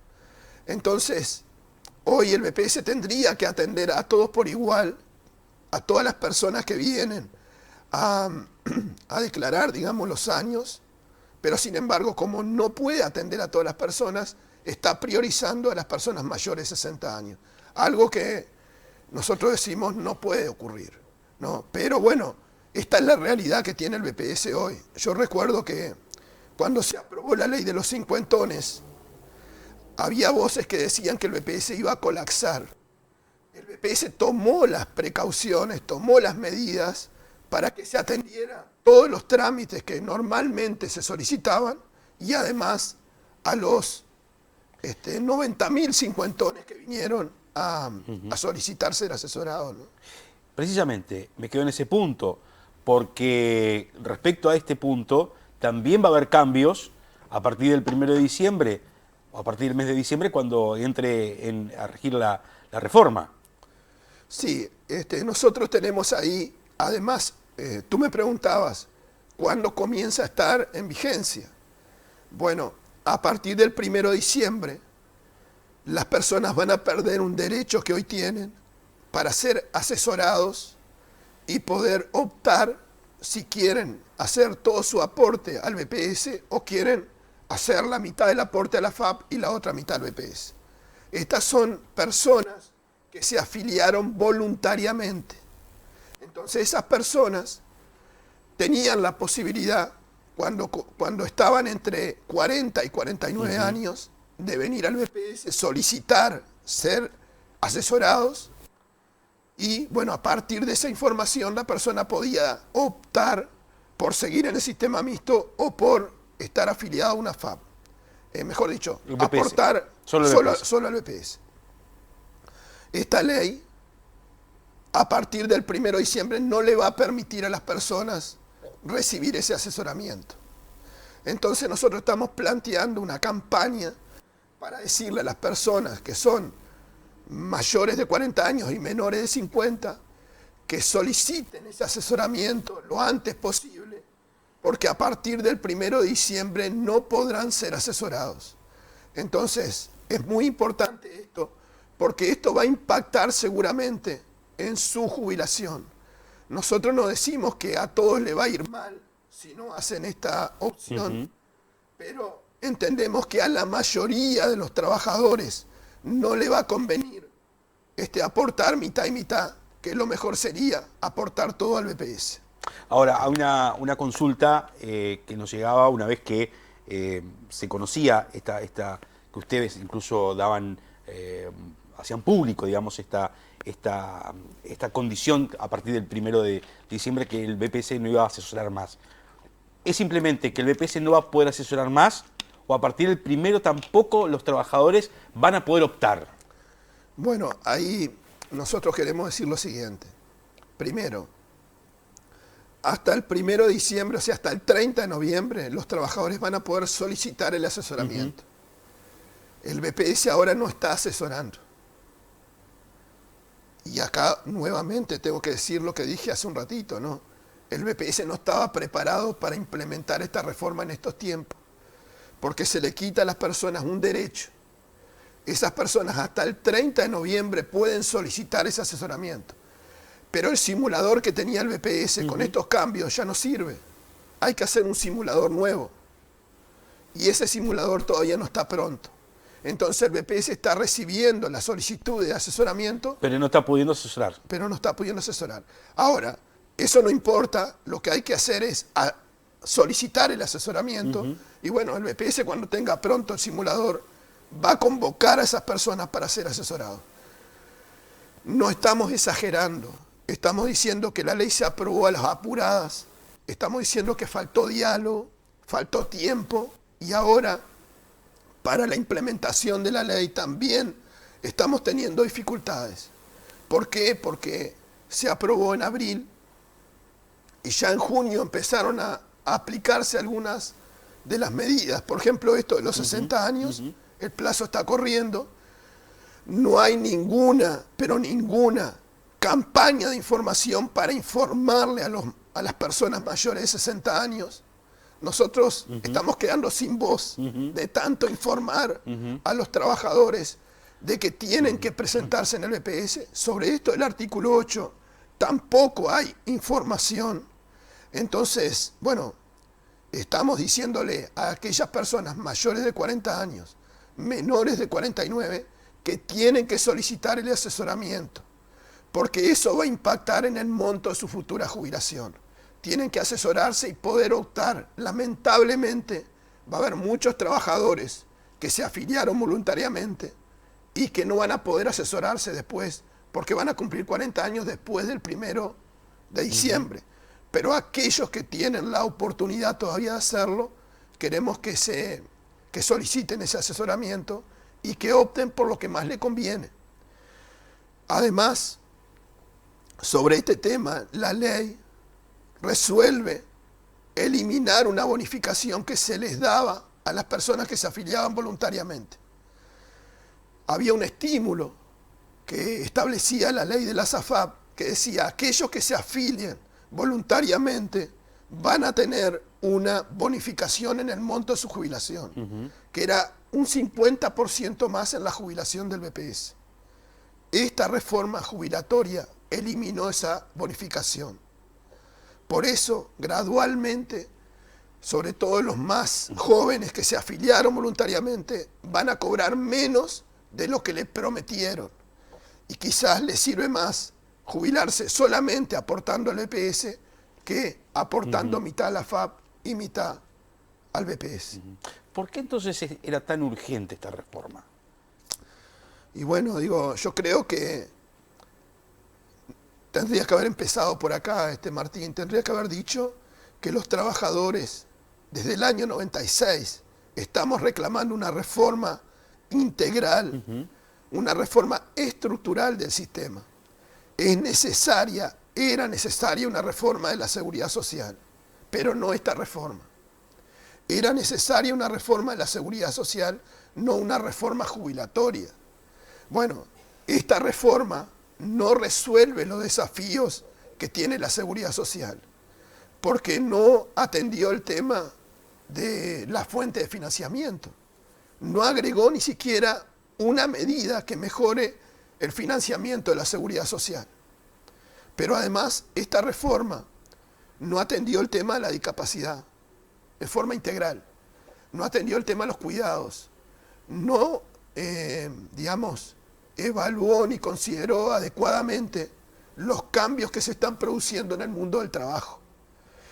Entonces, hoy el BPS tendría que atender a todos por igual, a todas las personas que vienen a declarar, digamos, los años, pero sin embargo, como no puede atender a todas las personas, está priorizando a las personas mayores de 60 años. Algo que nosotros decimos no puede ocurrir, ¿no? Pero bueno, esta es la realidad que tiene el BPS hoy. Yo recuerdo que cuando se aprobó la ley de los cincuentones, había voces que decían que el BPS iba a colapsar. El BPS tomó las precauciones, tomó las medidas para que se atendiera todos los trámites que normalmente se solicitaban y además a los 90.000 cincuentones que vinieron a solicitar ser asesorados, ¿no? Precisamente, me quedo en ese punto, porque respecto a este punto, también va a haber cambios a partir del 1 de diciembre, o a partir del mes de diciembre, cuando entre a regir la reforma. Sí, nosotros tenemos ahí, además, tú me preguntabas, ¿cuándo comienza a estar en vigencia? Bueno, a partir del 1 de diciembre, las personas van a perder un derecho que hoy tienen para ser asesorados y poder optar si quieren hacer todo su aporte al BPS o quieren hacer la mitad del aporte a la FAP y la otra mitad al BPS. Estas son personas que se afiliaron voluntariamente. Entonces esas personas tenían la posibilidad, cuando estaban entre 40 y 49 años, de venir al BPS, solicitar ser asesorados y bueno, a partir de esa información la persona podía optar por seguir en el sistema mixto o por estar afiliado a una FAP. Mejor dicho, aportar solo al BPS. Esta ley, a partir del 1 de diciembre, no le va a permitir a las personas recibir ese asesoramiento. Entonces nosotros estamos planteando una campaña para decirle a las personas que son mayores de 40 años y menores de 50 que soliciten ese asesoramiento lo antes posible, porque a partir del 1 de diciembre no podrán ser asesorados. Entonces, es muy importante esto, porque esto va a impactar seguramente en su jubilación. Nosotros no decimos que a todos le va a ir mal si no hacen esta opción, pero entendemos que a la mayoría de los trabajadores no le va a convenir aportar mitad y mitad, que lo mejor sería aportar todo al BPS. Ahora, hay una consulta que nos llegaba una vez que se conocía que ustedes incluso daban, hacían público, digamos, esta esta condición a partir del 1 de diciembre que el BPS no iba a asesorar más. ¿Es simplemente que el BPS no va a poder asesorar más o a partir del 1 tampoco los trabajadores van a poder optar? Bueno, ahí nosotros queremos decir lo siguiente. Primero, hasta el 1 de diciembre, o sea, hasta el 30 de noviembre, los trabajadores van a poder solicitar el asesoramiento. El BPS ahora no está asesorando. Y acá nuevamente tengo que decir lo que dije hace un ratito, ¿no? El BPS no estaba preparado para implementar esta reforma en estos tiempos, porque se le quita a las personas un derecho. Esas personas hasta el 30 de noviembre pueden solicitar ese asesoramiento. Pero el simulador que tenía el BPS con estos cambios ya no sirve. Hay que hacer un simulador nuevo. Y ese simulador todavía no está pronto. Entonces el BPS está recibiendo la solicitud de asesoramiento. Pero no está pudiendo asesorar. Pero no está pudiendo asesorar. Ahora, eso no importa. Lo que hay que hacer es solicitar el asesoramiento. Y bueno, el BPS cuando tenga pronto el simulador va a convocar a esas personas para ser asesorados. No estamos exagerando. Estamos diciendo que la ley se aprobó a las apuradas. Estamos diciendo que faltó diálogo, faltó tiempo. Y ahora, para la implementación de la ley también estamos teniendo dificultades. ¿Por qué? Porque se aprobó en abril y ya en junio empezaron a aplicarse algunas de las medidas. Por ejemplo, esto de los 60 años, el plazo está corriendo. No hay ninguna, pero ninguna campaña de información para informarle a las personas mayores de 60 años. Nosotros estamos quedando sin voz de tanto informar a los trabajadores de que tienen que presentarse en el BPS. Sobre esto, el artículo 8, tampoco hay información. Entonces, bueno, estamos diciéndole a aquellas personas mayores de 40 años, menores de 49, que tienen que solicitar el asesoramiento, porque eso va a impactar en el monto de su futura jubilación. Tienen que asesorarse y poder optar. Lamentablemente, va a haber muchos trabajadores que se afiliaron voluntariamente y que no van a poder asesorarse después, porque van a cumplir 40 años después del 1 de diciembre. Pero aquellos que tienen la oportunidad todavía de hacerlo, queremos que soliciten ese asesoramiento y que opten por lo que más le conviene. Además, sobre este tema, la ley resuelve eliminar una bonificación que se les daba a las personas que se afiliaban voluntariamente. Había un estímulo que establecía la ley de la SAFAP que decía aquellos que se afilien voluntariamente van a tener una bonificación en el monto de su jubilación, que era un 50% más en la jubilación del BPS. Esta reforma jubilatoria eliminó esa bonificación. Por eso, gradualmente, sobre todo los más jóvenes que se afiliaron voluntariamente, van a cobrar menos de lo que les prometieron. Y quizás les sirve más jubilarse solamente aportando al BPS que aportando mitad a la FAP y mitad al BPS. ¿Por qué entonces era tan urgente esta reforma? Y bueno, yo creo que tendría que haber empezado por acá, Martín, tendría que haber dicho que los trabajadores desde el año 96 estamos reclamando una reforma integral, una reforma estructural del sistema. Era necesaria una reforma de la seguridad social, pero no esta reforma. Era necesaria una reforma de la seguridad social, no una reforma jubilatoria. Bueno, esta reforma no resuelve los desafíos que tiene la seguridad social, porque no atendió el tema de la fuente de financiamiento. No agregó ni siquiera una medida que mejore el financiamiento de la seguridad social. Pero además, esta reforma no atendió el tema de la discapacidad de forma integral, no atendió el tema de los cuidados, no, evaluó ni consideró adecuadamente los cambios que se están produciendo en el mundo del trabajo.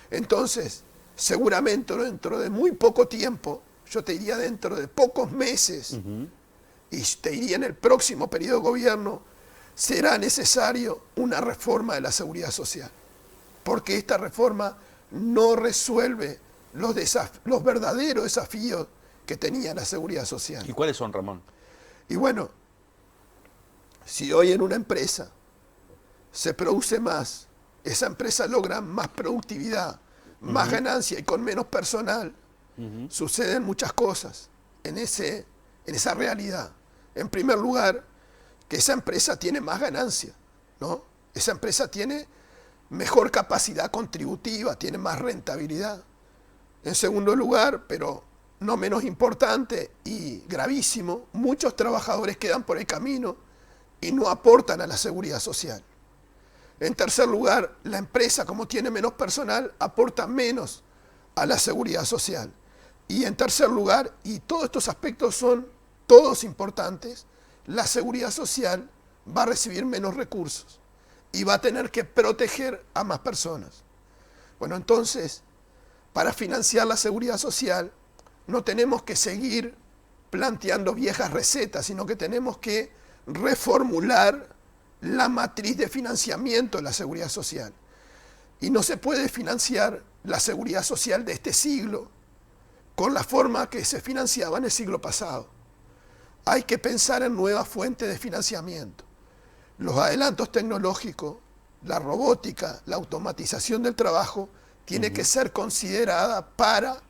Entonces, seguramente dentro de muy poco tiempo, yo te diría dentro de pocos meses, y te diría en el próximo periodo de gobierno, será necesario una reforma de la seguridad social, porque esta reforma no resuelve los verdaderos desafíos que tenía la seguridad social. ¿Y cuáles son, Ramón? Y bueno, si hoy en una empresa se produce más, esa empresa logra más productividad, más ganancia y con menos personal, suceden muchas cosas en esa realidad. En primer lugar, que esa empresa tiene más ganancia, ¿no? Esa empresa tiene mejor capacidad contributiva, tiene más rentabilidad. En segundo lugar, pero no menos importante y gravísimo, muchos trabajadores quedan por el camino y no aportan a la seguridad social. En tercer lugar, la empresa, como tiene menos personal, aporta menos a la seguridad social. Y en tercer lugar, y todos estos aspectos son todos importantes, la seguridad social va a recibir menos recursos y va a tener que proteger a más personas. Bueno, entonces, para financiar la seguridad social, no tenemos que seguir planteando viejas recetas, sino que tenemos que reformular la matriz de financiamiento de la seguridad social. Y no se puede financiar la seguridad social de este siglo con la forma que se financiaba en el siglo pasado. Hay que pensar en nuevas fuentes de financiamiento. Los adelantos tecnológicos, la robótica, la automatización del trabajo, tiene que ser considerada para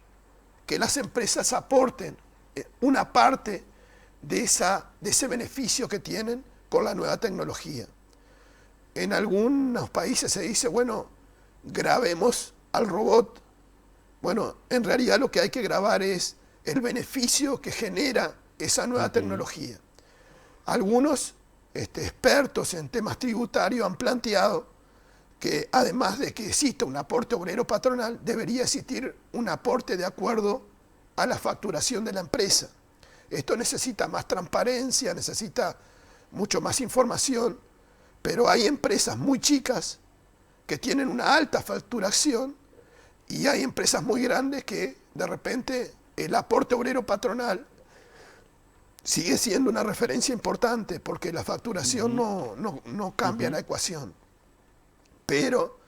que las empresas aporten una parte de ese beneficio que tienen con la nueva tecnología. En algunos países se dice, bueno, grabemos al robot. Bueno, en realidad lo que hay que grabar es el beneficio que genera esa nueva tecnología. Algunos expertos en temas tributarios han planteado que además de que exista un aporte obrero patronal, debería existir un aporte de acuerdo a la facturación de la empresa. Esto necesita más transparencia, necesita mucho más información, pero hay empresas muy chicas que tienen una alta facturación y hay empresas muy grandes que de repente el aporte obrero patronal sigue siendo una referencia importante porque la facturación no cambia la ecuación. Pero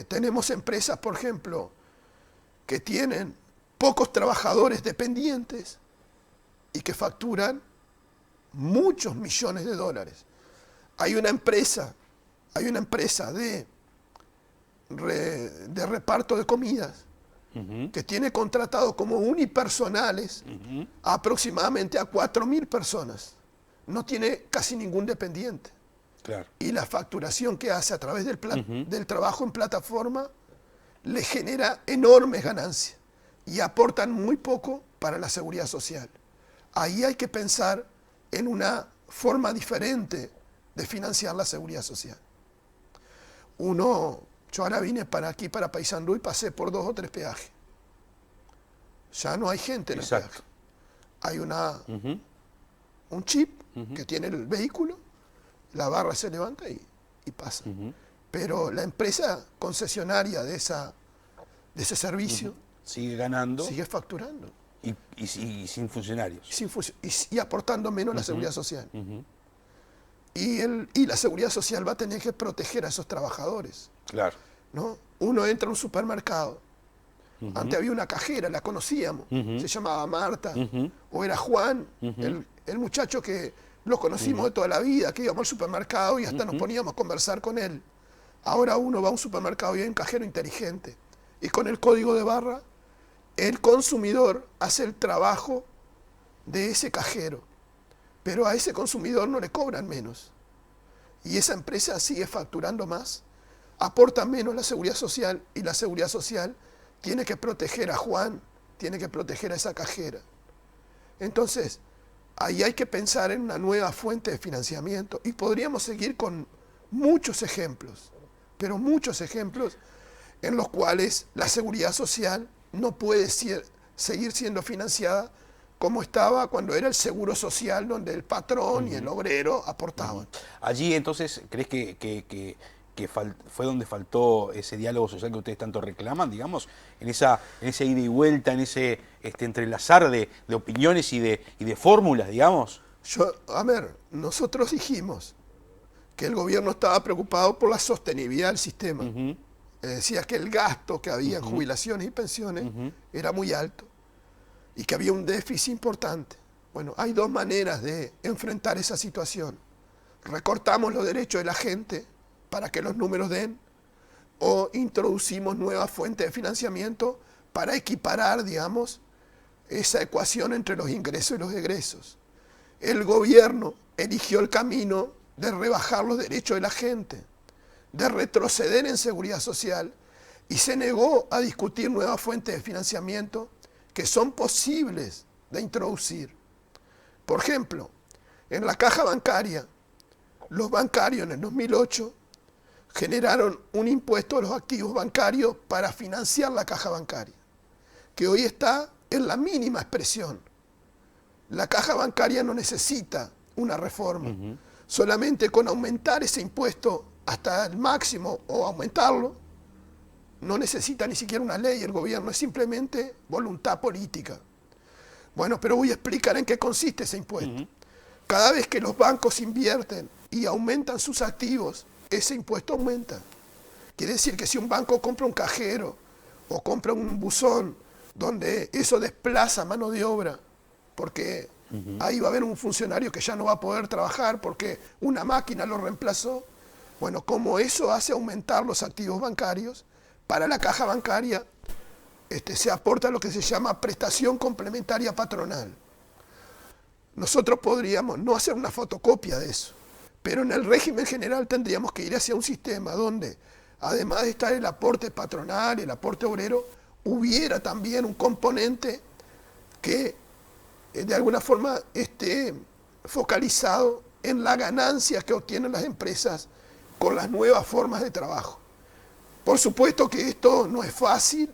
tenemos empresas, por ejemplo, que tienen pocos trabajadores dependientes y que facturan muchos millones de dólares. Hay una empresa de reparto de comidas que tiene contratado como unipersonales aproximadamente a 4.000 personas. No tiene casi ningún dependiente. Claro. Y la facturación que hace a través del trabajo en plataforma le genera enormes ganancias y aportan muy poco para la seguridad social. Ahí hay que pensar en una forma diferente de financiar la seguridad social. Yo ahora vine para aquí, para Paysandú, y pasé por 2 o 3 peajes. Ya no hay gente en el peaje. Hay un chip que tiene el vehículo, la barra se levanta y pasa. Pero la empresa concesionaria de ese servicio sigue ganando. Sigue facturando. Y sin funcionarios. Y aportando menos la seguridad social. Y la seguridad social va a tener que proteger a esos trabajadores. Claro. ¿No? Uno entra a un supermercado. Antes había una cajera, la conocíamos. Se llamaba Marta. O era Juan, el muchacho que lo conocimos de toda la vida, que íbamos al supermercado y hasta nos poníamos a conversar con él. Ahora uno va a un supermercado y hay un cajero inteligente. Y con el código de barra, el consumidor hace el trabajo de ese cajero. Pero a ese consumidor no le cobran menos. Y esa empresa sigue facturando más, aporta menos la seguridad social y la seguridad social tiene que proteger a Juan, tiene que proteger a esa cajera. Entonces, ahí hay que pensar en una nueva fuente de financiamiento y podríamos seguir con muchos ejemplos, pero muchos ejemplos en los cuales la seguridad social no puede seguir siendo financiada como estaba cuando era el seguro social, donde el patrón y el obrero aportaban. Allí entonces, ¿crees que fue donde faltó ese diálogo social que ustedes tanto reclaman, digamos, en ese ida y vuelta, en ese entrelazar de opiniones y de fórmulas, digamos? Nosotros dijimos que el gobierno estaba preocupado por la sostenibilidad del sistema. Decía que el gasto que había en jubilaciones y pensiones era muy alto y que había un déficit importante. Bueno, hay dos maneras de enfrentar esa situación. Recortamos los derechos de la gente para que los números den, o introducimos nuevas fuentes de financiamiento para equiparar, digamos, esa ecuación entre los ingresos y los egresos. El gobierno eligió el camino de rebajar los derechos de la gente, de retroceder en seguridad social, y se negó a discutir nuevas fuentes de financiamiento que son posibles de introducir. Por ejemplo, en la caja bancaria, los bancarios en el 2008 generaron un impuesto a los activos bancarios para financiar la caja bancaria, que hoy está en la mínima expresión. La caja bancaria no necesita una reforma, solamente con aumentar ese impuesto hasta el máximo o aumentarlo, no necesita ni siquiera una ley, el gobierno es simplemente voluntad política. Bueno, pero voy a explicar en qué consiste ese impuesto. Cada vez que los bancos invierten y aumentan sus activos, ese impuesto aumenta. Quiere decir que si un banco compra un cajero o compra un buzón donde eso desplaza mano de obra, porque ahí va a haber un funcionario que ya no va a poder trabajar porque una máquina lo reemplazó, bueno, como eso hace aumentar los activos bancarios, para la caja bancaria se aporta lo que se llama prestación complementaria patronal. Nosotros podríamos no hacer una fotocopia de eso, pero en el régimen general tendríamos que ir hacia un sistema donde, además de estar el aporte patronal, el aporte obrero, hubiera también un componente que de alguna forma esté focalizado en la ganancia que obtienen las empresas con las nuevas formas de trabajo. Por supuesto que esto no es fácil,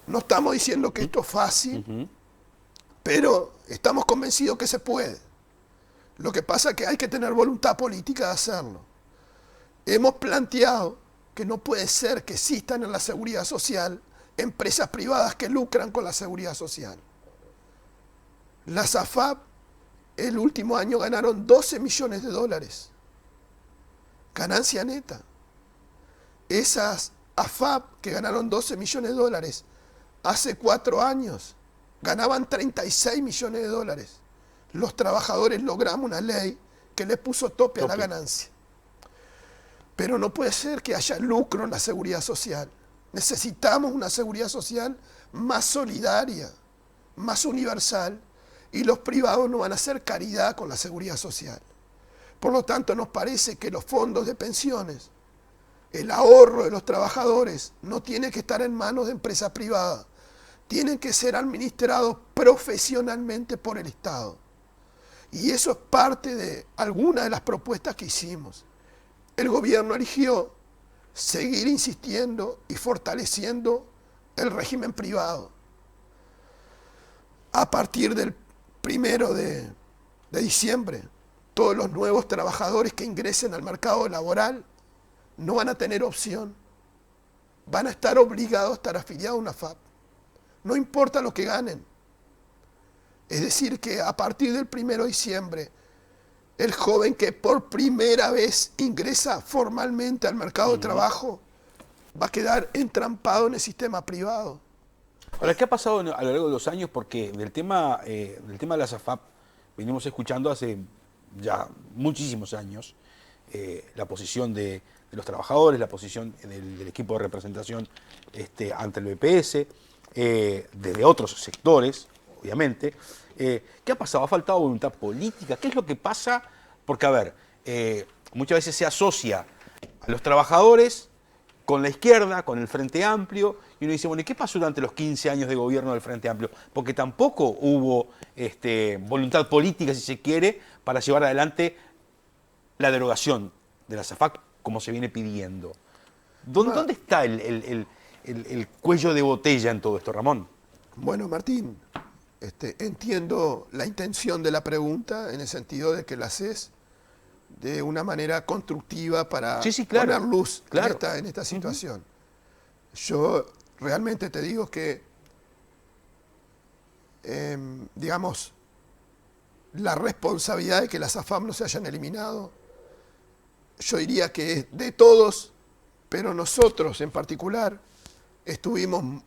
no estamos diciendo que esto es fácil, pero estamos convencidos que se puede. Lo que pasa es que hay que tener voluntad política de hacerlo. Hemos planteado que no puede ser que existan en la seguridad social empresas privadas que lucran con la seguridad social. Las AFAP el último año ganaron 12 millones de dólares. Ganancia neta. Esas AFAP que ganaron 12 millones de dólares hace 4 años ganaban 36 millones de dólares. Los trabajadores logramos una ley que le puso tope a la ganancia. Pero no puede ser que haya lucro en la seguridad social. Necesitamos una seguridad social más solidaria, más universal, y los privados no van a hacer caridad con la seguridad social. Por lo tanto, nos parece que los fondos de pensiones, el ahorro de los trabajadores, no tiene que estar en manos de empresas privadas, tienen que ser administrados profesionalmente por el Estado. Y eso es parte de algunas de las propuestas que hicimos. El gobierno eligió seguir insistiendo y fortaleciendo el régimen privado. A partir del 1 de diciembre, todos los nuevos trabajadores que ingresen al mercado laboral no van a tener opción. Van a estar obligados a estar afiliados a una FAP. No importa lo que ganen. Es decir, que a partir del 1 de diciembre, el joven que por primera vez ingresa formalmente al mercado de trabajo va a quedar entrampado en el sistema privado. Ahora, ¿qué ha pasado a lo largo de los años? Porque del tema de las AFAP venimos escuchando hace ya muchísimos años la posición de los trabajadores, la posición del equipo de representación ante el BPS, desde otros sectores, obviamente. ¿Qué ha pasado? ¿Ha faltado voluntad política? ¿Qué es lo que pasa? Porque, a ver, muchas veces se asocia a los trabajadores con la izquierda, con el Frente Amplio, y uno dice, bueno, ¿y qué pasó durante los 15 años de gobierno del Frente Amplio? Porque tampoco hubo voluntad política, si se quiere, para llevar adelante la derogación de la AFAP como se viene pidiendo. ¿Dónde está el cuello de botella en todo esto, Ramón? Bueno, Martín, entiendo la intención de la pregunta en el sentido de que la haces de una manera constructiva para poner luz en esta situación. Yo realmente te digo que, digamos, la responsabilidad de que las AFAP no se hayan eliminado, yo diría que es de todos, pero nosotros en particular estuvimos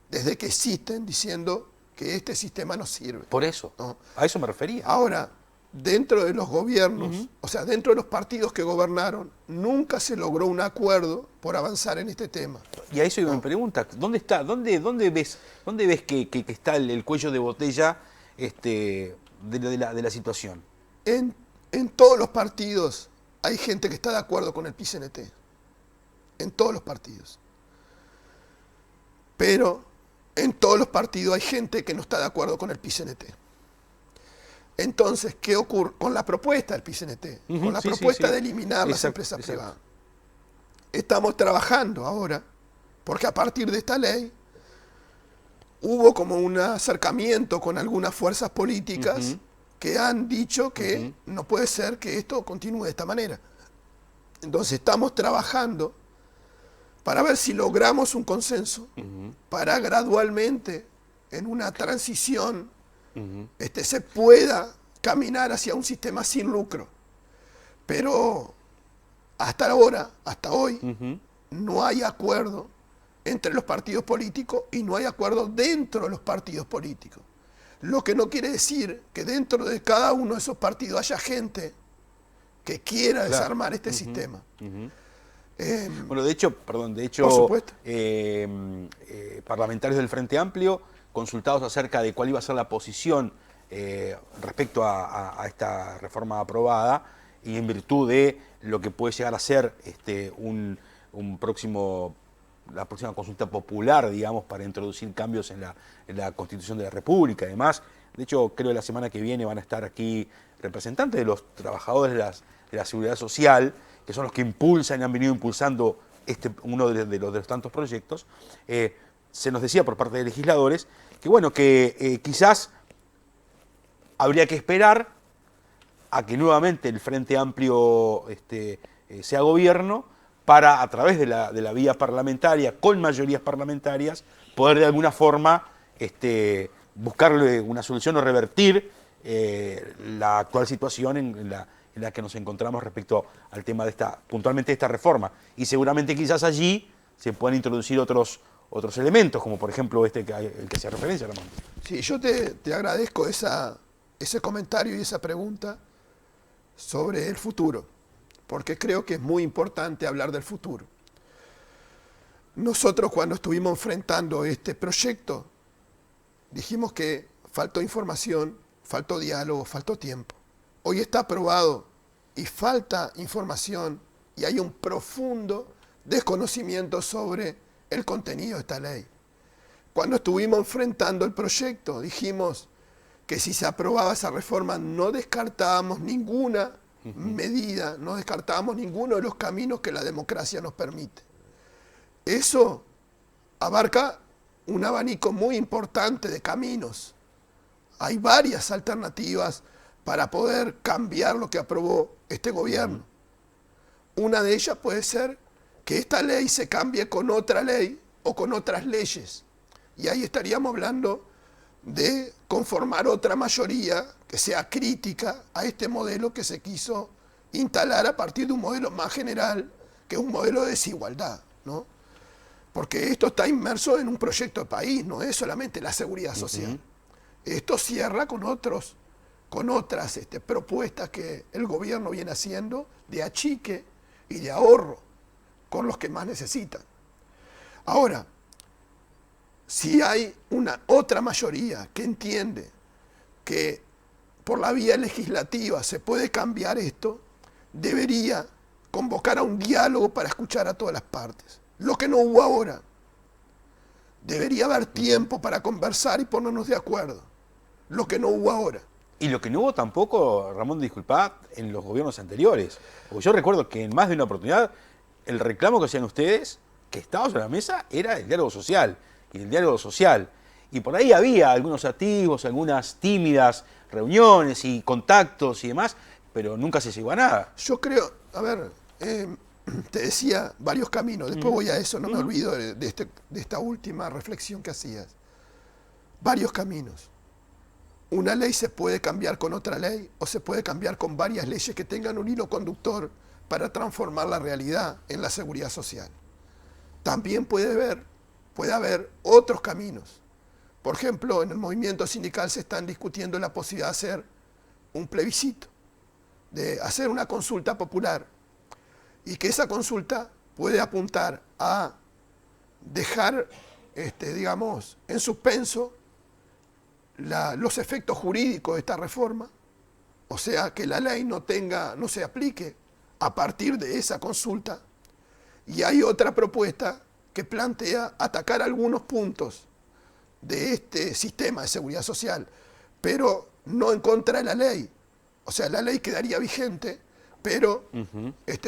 desde que existen diciendo que este sistema no sirve. Por eso, ¿no? a eso me refería. Ahora, dentro de los gobiernos, o sea, dentro de los partidos que gobernaron, nunca se logró un acuerdo por avanzar en este tema. Y a eso me pregunta, ¿dónde está? ¿Dónde ves que está el cuello de botella de la situación? En todos los partidos hay gente que está de acuerdo con el PIT-CNT. En todos los partidos. Pero en todos los partidos hay gente que no está de acuerdo con el PIT-CNT. Entonces, ¿qué ocurre con la propuesta del PIT-CNT? Con la propuesta de eliminar las empresas privadas. Estamos trabajando ahora, porque a partir de esta ley hubo como un acercamiento con algunas fuerzas políticas que han dicho que no puede ser que esto continúe de esta manera. Entonces estamos trabajando para ver si logramos un consenso para gradualmente, en una transición, se pueda caminar hacia un sistema sin lucro. Pero hasta ahora, hasta hoy, no hay acuerdo entre los partidos políticos y no hay acuerdo dentro de los partidos políticos. Lo que no quiere decir que dentro de cada uno de esos partidos haya gente que quiera desarmar este sistema. Bueno, de hecho, por supuesto. Parlamentarios del Frente Amplio consultados acerca de cuál iba a ser la posición respecto a esta reforma aprobada y en virtud de lo que puede llegar a ser la próxima consulta popular, digamos, para introducir cambios en la Constitución de la República y demás. De hecho, creo que la semana que viene van a estar aquí representantes de los trabajadores de la Seguridad Social, que son los que impulsan y han venido impulsando uno de los tantos proyectos. Se nos decía por parte de legisladores que, bueno, que quizás habría que esperar a que nuevamente el Frente Amplio sea gobierno para, a través de la vía parlamentaria, con mayorías parlamentarias, poder de alguna forma buscarle una solución o revertir la actual situación en la que nos encontramos respecto al tema puntualmente de esta reforma. Y seguramente quizás allí se puedan introducir otros elementos, como por ejemplo el que se referencia, Ramón. Sí, yo te agradezco ese comentario y esa pregunta sobre el futuro, porque creo que es muy importante hablar del futuro. Nosotros, cuando estuvimos enfrentando este proyecto, dijimos que faltó información, faltó diálogo, faltó tiempo. Hoy está aprobado y falta información y hay un profundo desconocimiento sobre el contenido de esta ley. Cuando estuvimos enfrentando el proyecto, dijimos que si se aprobaba esa reforma no descartábamos ninguna medida, no descartábamos ninguno de los caminos que la democracia nos permite. Eso abarca un abanico muy importante de caminos. Hay varias alternativas para poder cambiar lo que aprobó este gobierno. Una de ellas puede ser que esta ley se cambie con otra ley o con otras leyes. Y ahí estaríamos hablando de conformar otra mayoría que sea crítica a este modelo que se quiso instalar a partir de un modelo más general, que es un modelo de desigualdad, ¿no? Porque esto está inmerso en un proyecto de país, no es solamente la seguridad social. Esto cierra con otras propuestas que el gobierno viene haciendo de achique y de ahorro con los que más necesitan. Ahora, si hay una otra mayoría que entiende que por la vía legislativa se puede cambiar esto, debería convocar a un diálogo para escuchar a todas las partes. Lo que no hubo ahora. Debería haber tiempo para conversar y ponernos de acuerdo. Lo que no hubo ahora. Y lo que no hubo tampoco, Ramón, disculpá, en los gobiernos anteriores. Porque yo recuerdo que en más de una oportunidad el reclamo que hacían ustedes, que estaba sobre la mesa, era el diálogo social. Y el diálogo social. Y por ahí había algunos atisbos, algunas tímidas reuniones y contactos y demás, pero nunca se llegó a nada. Yo creo, a ver, te decía varios caminos, después voy a eso, no me olvido de esta última reflexión que hacías. Varios caminos. Una ley se puede cambiar con otra ley o se puede cambiar con varias leyes que tengan un hilo conductor para transformar la realidad en la seguridad social. También puede haber otros caminos. Por ejemplo, en el movimiento sindical se están discutiendo la posibilidad de hacer un plebiscito, de hacer una consulta popular, y que esa consulta puede apuntar a dejar, digamos, en suspenso los efectos jurídicos de esta reforma, o sea, que la ley no se aplique a partir de esa consulta. Y hay otra propuesta que plantea atacar algunos puntos de este sistema de seguridad social, pero no en contra de la ley. O sea, la ley quedaría vigente, pero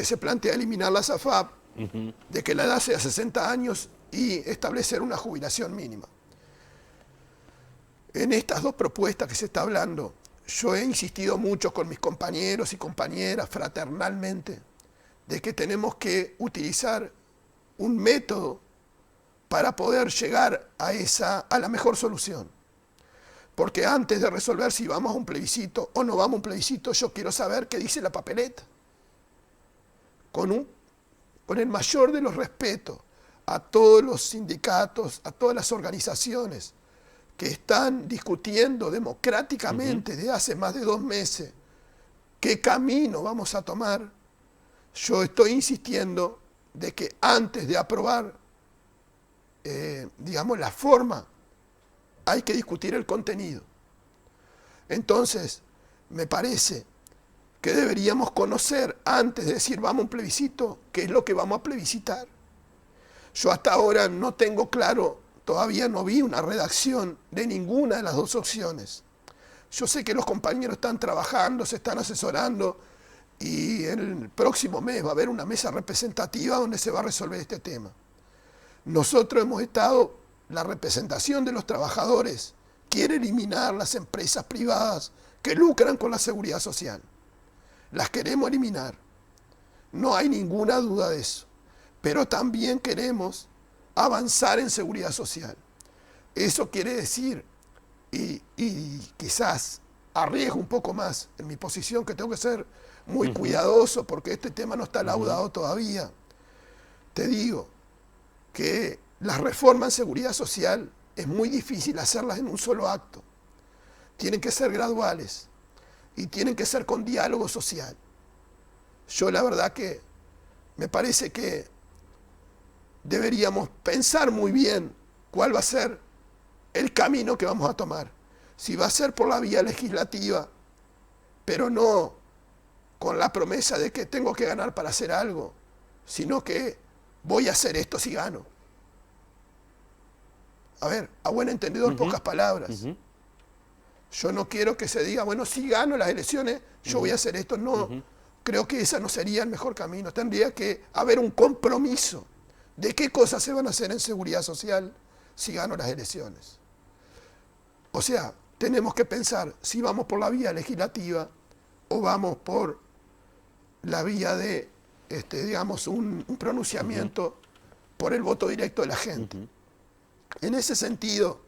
se plantea eliminar la SAFAP, de que la edad sea 60 años y establecer una jubilación mínima. En estas dos propuestas que se está hablando, yo he insistido mucho con mis compañeros y compañeras fraternalmente de que tenemos que utilizar un método para poder llegar a la mejor solución. Porque antes de resolver si vamos a un plebiscito o no vamos a un plebiscito, yo quiero saber qué dice la papeleta. Con el mayor de los respetos a todos los sindicatos, a todas las organizaciones que están discutiendo democráticamente desde hace más de 2 meses qué camino vamos a tomar, yo estoy insistiendo de que antes de aprobar, digamos, la forma, hay que discutir el contenido. Entonces, me parece que deberíamos conocer, antes de decir vamos a un plebiscito, qué es lo que vamos a plebiscitar. Yo hasta ahora no tengo claro, todavía no vi una redacción de ninguna de las dos opciones. Yo sé que los compañeros están trabajando, se están asesorando, y el próximo mes va a haber una mesa representativa donde se va a resolver este tema. Nosotros hemos estado, la representación de los trabajadores quiere eliminar las empresas privadas que lucran con la seguridad social. Las queremos eliminar. No hay ninguna duda de eso. Pero también queremos avanzar en seguridad social. Eso quiere decir, y quizás arriesgo un poco más en mi posición, que tengo que ser muy cuidadoso porque este tema no está laudado todavía. Te digo que las reformas en seguridad social es muy difícil hacerlas en un solo acto. Tienen que ser graduales y tienen que ser con diálogo social. Yo la verdad que me parece que deberíamos pensar muy bien cuál va a ser el camino que vamos a tomar. Si va a ser por la vía legislativa, pero no con la promesa de que tengo que ganar para hacer algo, sino que voy a hacer esto si gano. A ver, a buen entendedor, pocas palabras. Yo no quiero que se diga, bueno, si gano las elecciones, yo voy a hacer esto. No, creo que ese no sería el mejor camino. Tendría que haber un compromiso de qué cosas se van a hacer en seguridad social si gano las elecciones. O sea, tenemos que pensar si vamos por la vía legislativa o vamos por la vía de, digamos, un pronunciamiento por el voto directo de la gente. En ese sentido,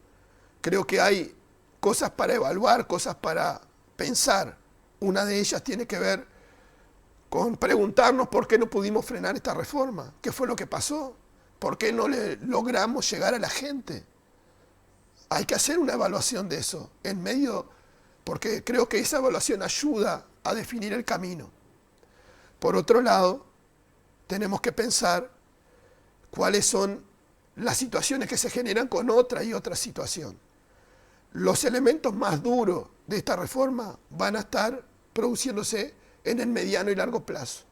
creo que hay cosas para evaluar, cosas para pensar. Una de ellas tiene que ver con preguntarnos por qué no pudimos frenar esta reforma. ¿Qué fue lo que pasó? ¿Por qué no le logramos llegar a la gente? Hay que hacer una evaluación de eso, en medio, porque creo que esa evaluación ayuda a definir el camino. Por otro lado, tenemos que pensar cuáles son las situaciones que se generan con otra y otra situación. Los elementos más duros de esta reforma van a estar produciéndose en el mediano y largo plazo.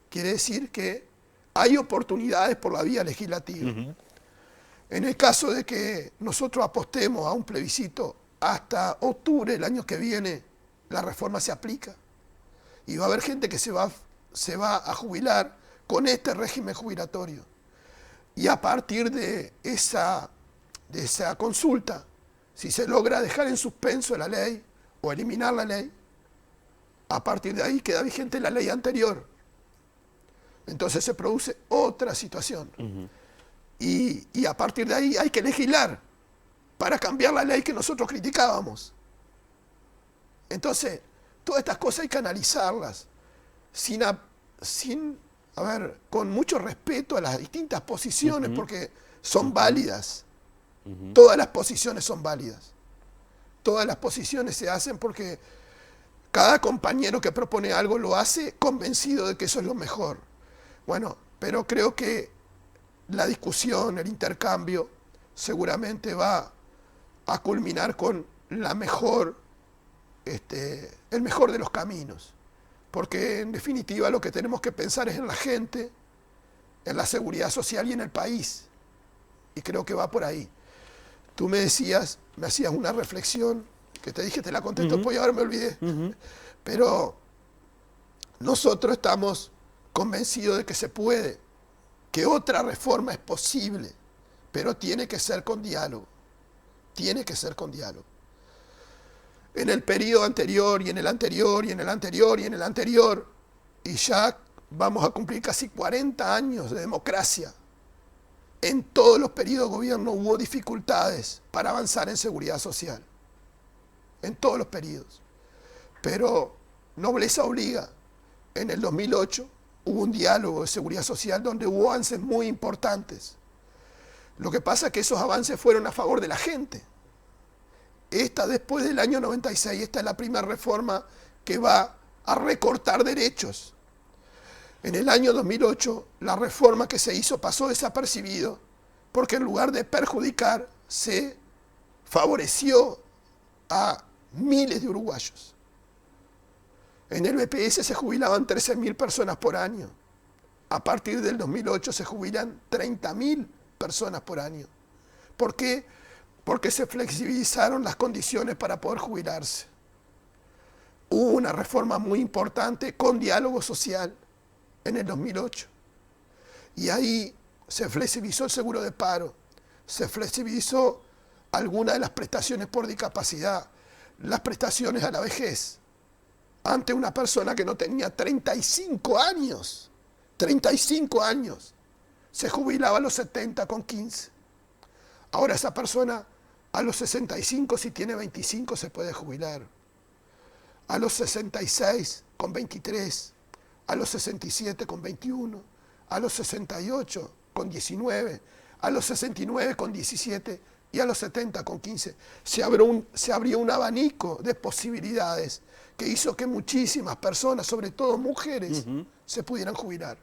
Quiere decir que hay oportunidades por la vía legislativa. En el caso de que nosotros apostemos a un plebiscito hasta octubre del año que viene, la reforma se aplica. Y va a haber gente que se va a jubilar con este régimen jubilatorio. Y a partir de esa consulta, si se logra dejar en suspenso la ley o eliminar la ley, a partir de ahí queda vigente la ley anterior. Entonces se produce otra situación. Y a partir de ahí hay que legislar para cambiar la ley que nosotros criticábamos. Entonces, todas estas cosas hay que analizarlas con mucho respeto a las distintas posiciones, porque son válidas. Todas las posiciones son válidas. Todas las posiciones se hacen porque cada compañero que propone algo lo hace convencido de que eso es lo mejor. Bueno, pero creo que la discusión, el intercambio, seguramente va a culminar con el mejor de los caminos. Porque en definitiva lo que tenemos que pensar es en la gente, en la seguridad social y en el país. Y creo que va por ahí. Tú me hacías una reflexión que te dije, te la contesto, después ahora me olvidé. Pero nosotros estamos convencidos de que se puede, que otra reforma es posible, pero tiene que ser con diálogo. Tiene que ser con diálogo. En el periodo anterior, y en el anterior, y en el anterior, y en el anterior, y ya vamos a cumplir casi 40 años de democracia. En todos los periodos de gobierno hubo dificultades para avanzar en seguridad social. En todos los periodos. Pero nobleza obliga. En el 2008 hubo un diálogo de seguridad social donde hubo avances muy importantes. Lo que pasa es que esos avances fueron a favor de la gente. Esta, después del año 96, esta es la primera reforma que va a recortar derechos. En el año 2008, la reforma que se hizo pasó desapercibido porque en lugar de perjudicar, se favoreció a miles de uruguayos. En el BPS se jubilaban 13.000 personas por año. A partir del 2008 se jubilan 30.000 personas por año. ¿Por qué? Porque se flexibilizaron las condiciones para poder jubilarse. Hubo una reforma muy importante con diálogo social en el 2008. Y ahí se flexibilizó el seguro de paro, se flexibilizó algunas de las prestaciones por discapacidad, las prestaciones a la vejez. Ante una persona que no tenía 35 años, se jubilaba a los 70 con 15. Ahora esa persona a los 65, si tiene 25, se puede jubilar. A los 66 con 23, a los 67 con 21, a los 68 con 19, a los 69 con 17 y a los 70 con 15. Se abrió un abanico de posibilidades que hizo que muchísimas personas, sobre todo mujeres, se pudieran jubilar.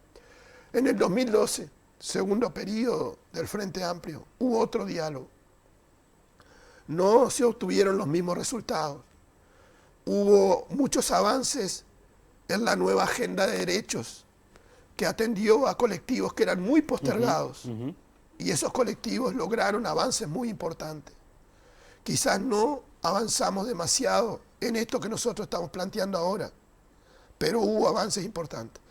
En el 2012, segundo periodo del Frente Amplio, hubo otro diálogo. No se obtuvieron los mismos resultados. Hubo muchos avances en la nueva agenda de derechos que atendió a colectivos que eran muy postergados. Y esos colectivos lograron avances muy importantes. Quizás no avanzamos demasiado en esto que nosotros estamos planteando ahora, pero hubo avances importantes.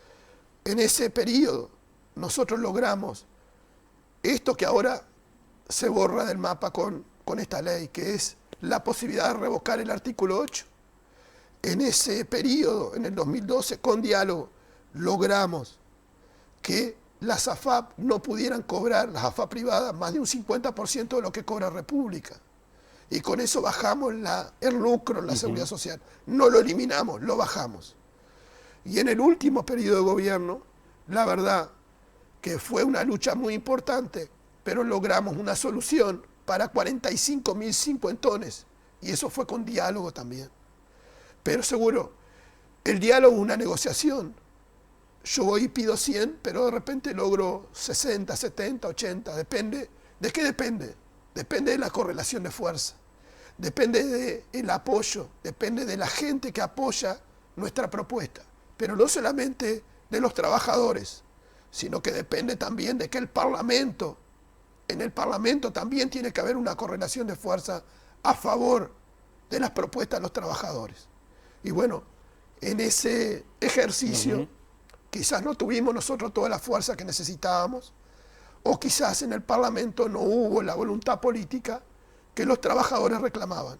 En ese periodo nosotros logramos esto que ahora se borra del mapa con esta ley, que es la posibilidad de revocar el artículo 8. En ese periodo, en el 2012, con diálogo, logramos que las AFAP no pudieran cobrar, las AFAP privadas, más de un 50% de lo que cobra República. Y con eso bajamos el lucro en la seguridad social. No lo eliminamos, lo bajamos. Y en el último periodo de gobierno, la verdad que fue una lucha muy importante, pero logramos una solución para 45.000 cincuentones. Y eso fue con diálogo también. Pero seguro, el diálogo es una negociación. Yo voy y pido 100, pero de repente logro 60, 70, 80. Depende. ¿De qué depende? Depende de la correlación de fuerza. Depende del apoyo. Depende de la gente que apoya nuestra propuesta. Pero no solamente de los trabajadores, sino que depende también de que en el Parlamento también tiene que haber una correlación de fuerza a favor de las propuestas de los trabajadores. Y bueno, en ese ejercicio quizás no tuvimos nosotros toda la fuerza que necesitábamos, o quizás en el Parlamento no hubo la voluntad política que los trabajadores reclamaban.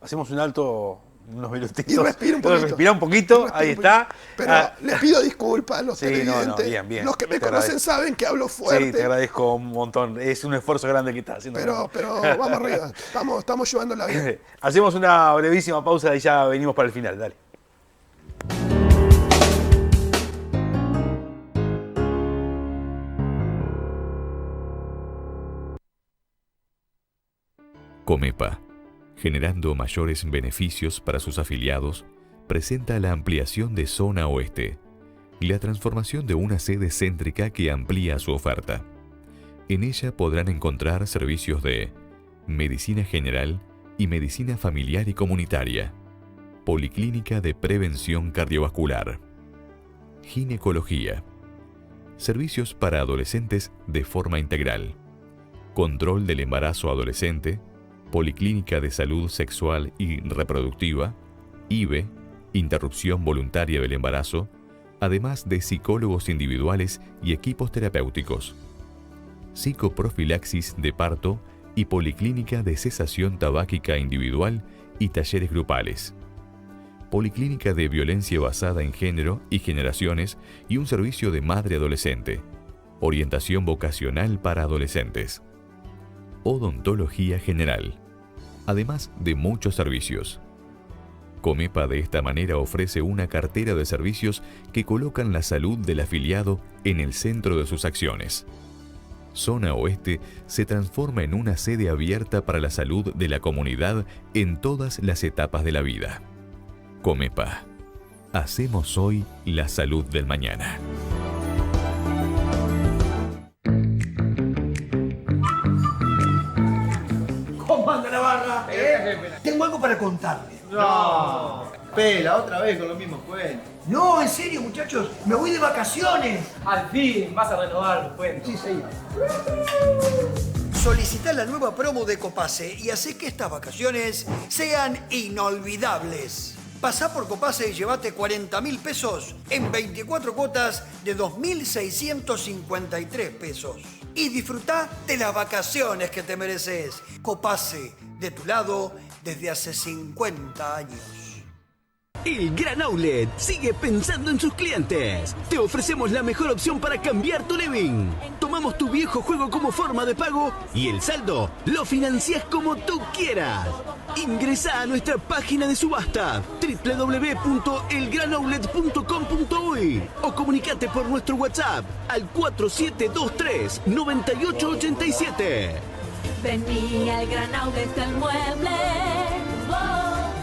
Hacemos un alto, unos minutitos. Y respira un poquito, ahí está. Pero les pido disculpas a los televidentes. Bien. Los que me conocen saben que hablo fuerte. Sí, te agradezco un montón. Es un esfuerzo grande que estás haciendo. Pero vamos arriba. Estamos llevándola bien. Hacemos una brevísima pausa y ya venimos para el final. Dale. Comepa, generando mayores beneficios para sus afiliados, presenta la ampliación de Zona Oeste y la transformación de una sede céntrica que amplía su oferta. En ella podrán encontrar servicios de medicina general y medicina familiar y comunitaria, policlínica de prevención cardiovascular, ginecología, servicios para adolescentes de forma integral, control del embarazo adolescente, policlínica de salud sexual y reproductiva, IVE, interrupción voluntaria del embarazo, además de psicólogos individuales y equipos terapéuticos, psicoprofilaxis de parto y policlínica de cesación tabáquica individual y talleres grupales, policlínica de violencia basada en género y generaciones y un servicio de madre adolescente, orientación vocacional para adolescentes, odontología general, además de muchos servicios. Comepa de esta manera ofrece una cartera de servicios que colocan la salud del afiliado en el centro de sus acciones. Zona Oeste se transforma en una sede abierta para la salud de la comunidad en todas las etapas de la vida. Comepa. Hacemos hoy la salud del mañana. ¿Cómo anda la barra? Tengo algo para contarle. No, pela, otra vez con los mismos cuentos. No, en serio, muchachos, me voy de vacaciones. Al fin, vas a renovar los cuentos. Sí, sí. Solicita la nueva promo de Copase y hace que estas vacaciones sean inolvidables. Pasá por Copase y llévate 40.000 pesos en 24 cuotas de 2.653 pesos. Y disfrutá de las vacaciones que te mereces. Copase, de tu lado desde hace 50 años. El Gran Outlet sigue pensando en sus clientes. Te ofrecemos la mejor opción para cambiar tu living. Tomamos tu viejo juego como forma de pago y el saldo lo financias como tú quieras. Ingresa a nuestra página de subasta www.elgranoutlet.com.uy o comunicate por nuestro WhatsApp al 4723-9887. Vení al Gran Outlet del Mueble.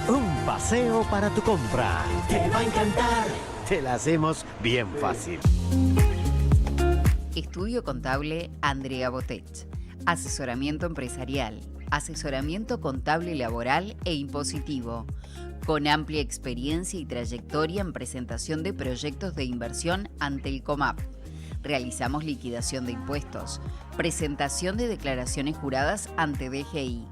Un paseo para tu compra. Te va a encantar. Te la hacemos bien fácil. Estudio contable Andrea Botech. Asesoramiento empresarial. Asesoramiento contable laboral e impositivo. Con amplia experiencia y trayectoria en presentación de proyectos de inversión ante el COMAP. Realizamos liquidación de impuestos, presentación de declaraciones juradas ante DGI,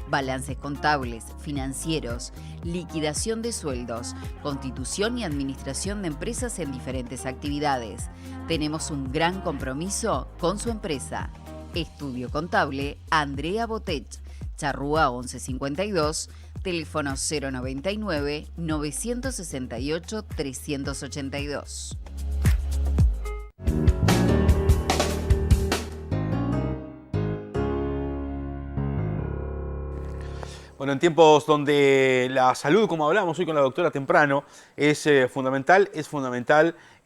balances contables, financieros, liquidación de sueldos, constitución y administración de empresas en diferentes actividades. Tenemos un gran compromiso con su empresa. Estudio contable Andrea Botech, Charrúa 1152, teléfono 099-968-382. Bueno, en tiempos donde la salud, como hablamos hoy con la doctora temprano, es fundamental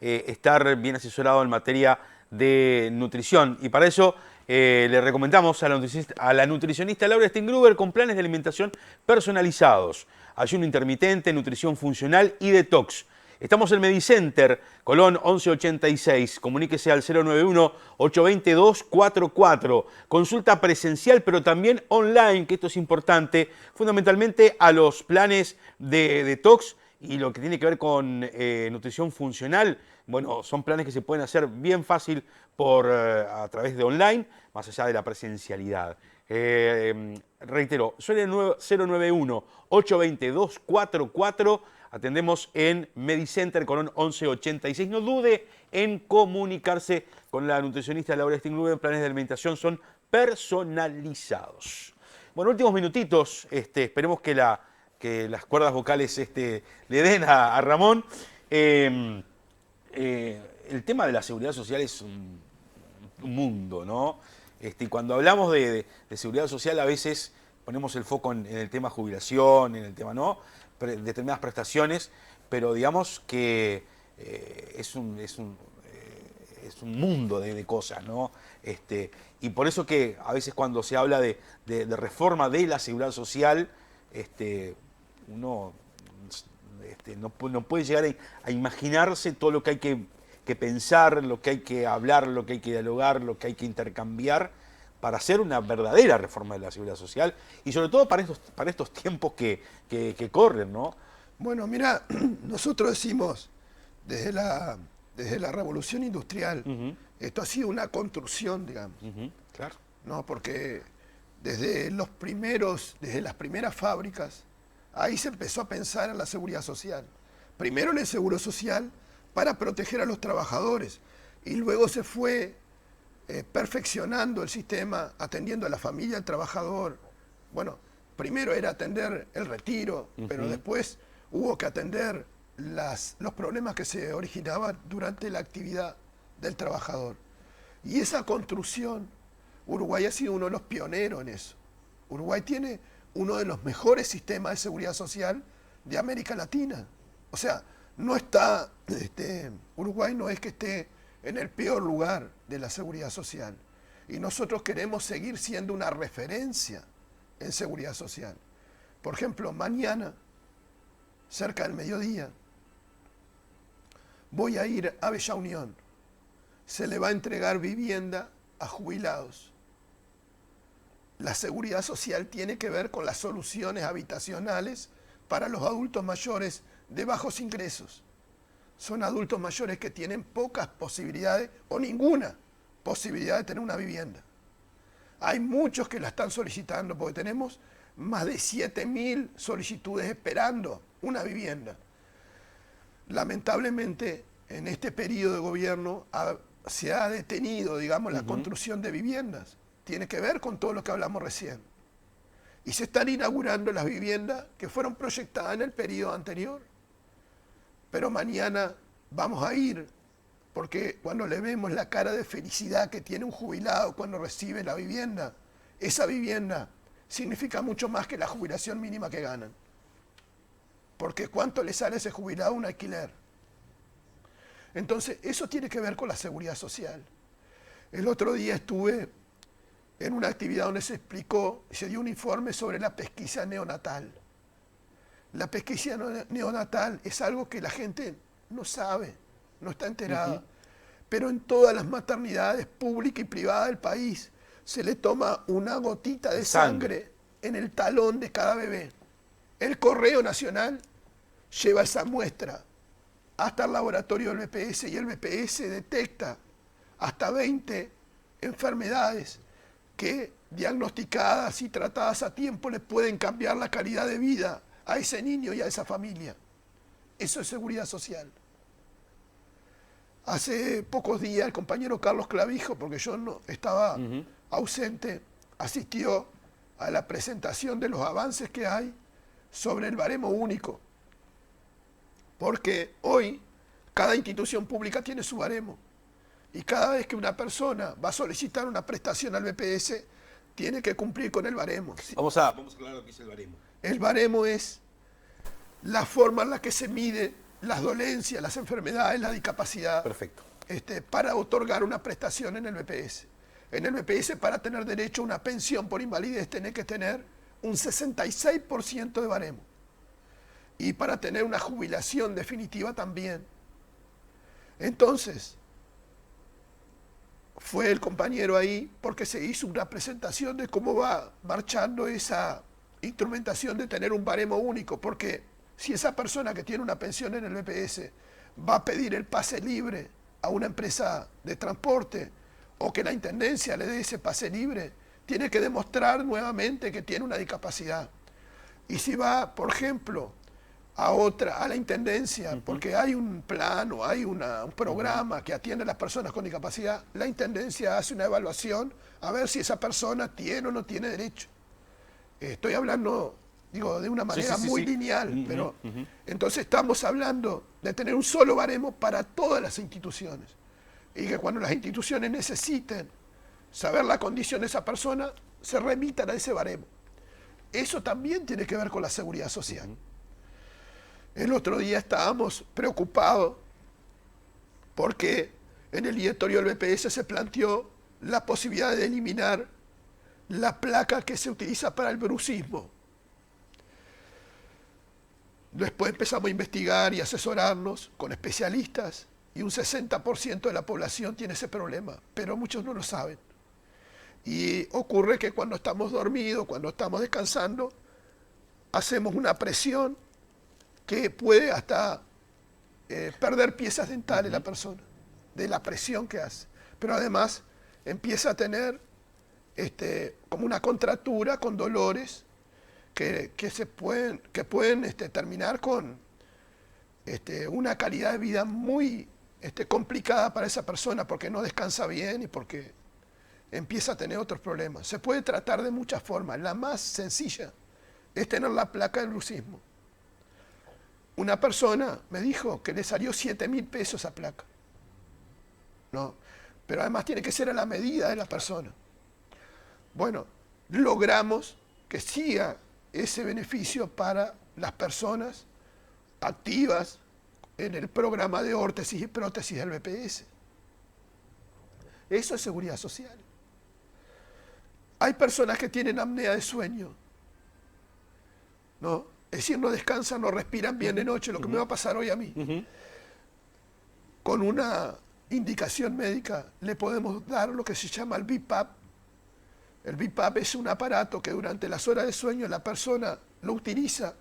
estar bien asesorado en materia de nutrición. Y para eso le recomendamos a la nutricionista Laura Stengruber con planes de alimentación personalizados, ayuno intermitente, nutrición funcional y detox. Estamos en Medicenter, Colón 1186. Comuníquese al 091-820-244. Consulta presencial, pero también online, que esto es importante, fundamentalmente a los planes de detox y lo que tiene que ver con nutrición funcional. Bueno, son planes que se pueden hacer bien fácil a través de online, más allá de la presencialidad. Reitero, suele 091-820-244. Atendemos en Medicenter, Colón 1186. No dude en comunicarse con la nutricionista Laura Stengruber. Planes de alimentación son personalizados. Bueno, últimos minutitos. Esperemos que las cuerdas vocales le den a Ramón. El tema de la seguridad social es un mundo, ¿no? Y cuando hablamos de seguridad social, a veces ponemos el foco en el tema jubilación, en el tema, ¿no?, determinadas prestaciones, pero digamos que es es un mundo de cosas, ¿no? Y por eso que a veces cuando se habla de reforma de la seguridad social, uno no puede llegar a imaginarse todo lo que hay que pensar, lo que hay que hablar, lo que hay que dialogar, lo que hay que intercambiar para hacer una verdadera reforma de la seguridad social y sobre todo para estos tiempos que corren, ¿no? Bueno, mira, nosotros decimos desde la revolución industrial, esto ha sido una construcción, digamos. Claro. No, porque desde las primeras fábricas, ahí se empezó a pensar en la seguridad social. Primero en el seguro social para proteger a los trabajadores y luego se fue perfeccionando el sistema, atendiendo a la familia, al trabajador. Bueno, primero era atender el retiro, pero después hubo que atender los problemas que se originaban durante la actividad del trabajador. Y esa construcción, Uruguay ha sido uno de los pioneros en eso. Uruguay tiene uno de los mejores sistemas de seguridad social de América Latina. O sea, no está, Uruguay no es que esté en el peor lugar de la seguridad social. Y nosotros queremos seguir siendo una referencia en seguridad social. Por ejemplo, mañana, cerca del mediodía, voy a ir a Bella Unión. Se le va a entregar vivienda a jubilados. La seguridad social tiene que ver con las soluciones habitacionales para los adultos mayores de bajos ingresos. Son adultos mayores que tienen pocas posibilidades o ninguna posibilidad de tener una vivienda. Hay muchos que la están solicitando porque tenemos más de 7.000 solicitudes esperando una vivienda. Lamentablemente, en este periodo de gobierno se ha detenido, digamos, la construcción de viviendas. Tiene que ver con todo lo que hablamos recién. Y se están inaugurando las viviendas que fueron proyectadas en el periodo anterior. Pero mañana vamos a ir, porque cuando le vemos la cara de felicidad que tiene un jubilado cuando recibe la vivienda, esa vivienda significa mucho más que la jubilación mínima que ganan. Porque ¿cuánto le sale a ese jubilado un alquiler? Entonces, eso tiene que ver con la seguridad social. El otro día estuve en una actividad donde se explicó, se dio un informe sobre la pesquisa neonatal. La pesquisa neonatal es algo que la gente no sabe, no está enterada. Pero en todas las maternidades públicas y privadas del país se le toma una gotita de sangre en el talón de cada bebé. El Correo Nacional lleva esa muestra hasta el laboratorio del BPS y el BPS detecta hasta 20 enfermedades que diagnosticadas y tratadas a tiempo le pueden cambiar la calidad de vida a ese niño y a esa familia. Eso es seguridad social. Hace pocos días el compañero Carlos Clavijo, porque yo no estaba ausente, asistió a la presentación de los avances que hay sobre el baremo único. Porque hoy cada institución pública tiene su baremo. Y cada vez que una persona va a solicitar una prestación al BPS, tiene que cumplir con el baremo. Vamos a aclarar lo que es el baremo. El baremo es la forma en la que se mide las dolencias, las enfermedades, la discapacidad. Perfecto. Para otorgar una prestación en el BPS. En el BPS, para tener derecho a una pensión por invalidez, tenés que tener un 66% de baremo. Y para tener una jubilación definitiva también. Entonces, fue el compañero ahí porque se hizo una presentación de cómo va marchando esa instrumentación de tener un baremo único, porque si esa persona que tiene una pensión en el BPS va a pedir el pase libre a una empresa de transporte o que la intendencia le dé ese pase libre, tiene que demostrar nuevamente que tiene una discapacidad. Y si va, por ejemplo, a la intendencia, porque hay un plan o hay un programa que atiende a las personas con discapacidad, la intendencia hace una evaluación a ver si esa persona tiene o no tiene derecho. Estoy hablando, digo, de una manera muy lineal, pero entonces estamos hablando de tener un solo baremo para todas las instituciones. Y que cuando las instituciones necesiten saber la condición de esa persona, se remitan a ese baremo. Eso también tiene que ver con la seguridad social. El otro día estábamos preocupados porque en el directorio del BPS se planteó la posibilidad de eliminar la placa que se utiliza para el bruxismo. Después empezamos a investigar y asesorarnos con especialistas y un 60% de la población tiene ese problema, pero muchos no lo saben. Y ocurre que cuando estamos dormidos, cuando estamos descansando, hacemos una presión que puede hasta perder piezas dentales la persona, de la presión que hace. Pero además empieza a tener como una contractura con dolores que pueden terminar con una calidad de vida muy complicada para esa persona porque no descansa bien y porque empieza a tener otros problemas. Se puede tratar de muchas formas. La más sencilla es tener la placa del bruxismo. Una persona me dijo que le salió 7.000 pesos esa placa. ¿No? Pero además tiene que ser a la medida de la persona. Bueno, logramos que siga ese beneficio para las personas activas en el programa de órtesis y prótesis del BPS. Eso es seguridad social. Hay personas que tienen apnea de sueño, ¿no? Es decir, no descansan, no respiran bien de noche, lo que me va a pasar hoy a mí. Con una indicación médica le podemos dar lo que se llama el BiPAP. El BiPAP es un aparato que durante las horas de sueño la persona lo utiliza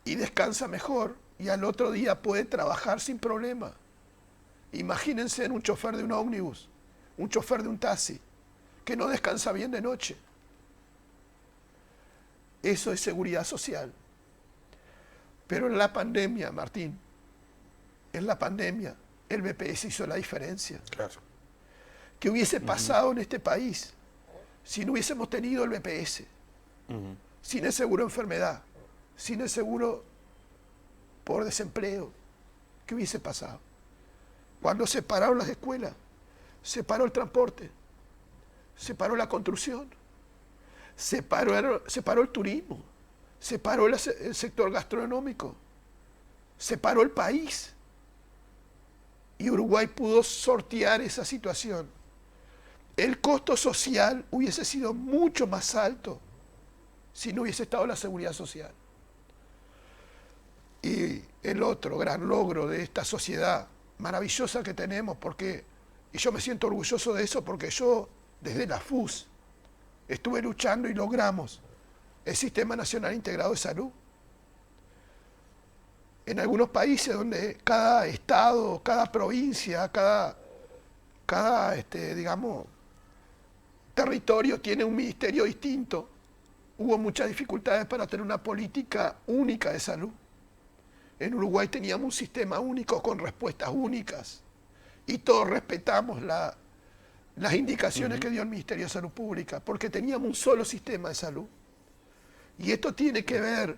y descansa mejor y al otro día puede trabajar sin problema. Imagínense en un chofer de un ómnibus, un chofer de un taxi, que no descansa bien de noche. Eso es seguridad social. Pero en la pandemia, Martín, en la pandemia, el BPS hizo la diferencia. Claro. ¿Qué hubiese pasado en este país si no hubiésemos tenido el BPS? Sin el seguro de enfermedad, sin el seguro por desempleo. ¿Qué hubiese pasado? Cuando se pararon las escuelas, se paró el transporte, se paró la construcción, se paró el turismo, se paró el sector gastronómico, se paró el país. Y Uruguay pudo sortear esa situación. El costo social hubiese sido mucho más alto si no hubiese estado la seguridad social. Y el otro gran logro de esta sociedad maravillosa que tenemos, y yo me siento orgulloso de eso porque yo, desde la FUS, estuve luchando y logramos el Sistema Nacional Integrado de Salud. En algunos países donde cada estado, cada provincia, cada territorio tiene un ministerio distinto, hubo muchas dificultades para tener una política única de salud. En Uruguay teníamos un sistema único con respuestas únicas y todos respetamos las indicaciones que dio el Ministerio de Salud Pública porque teníamos un solo sistema de salud. Y esto tiene que ver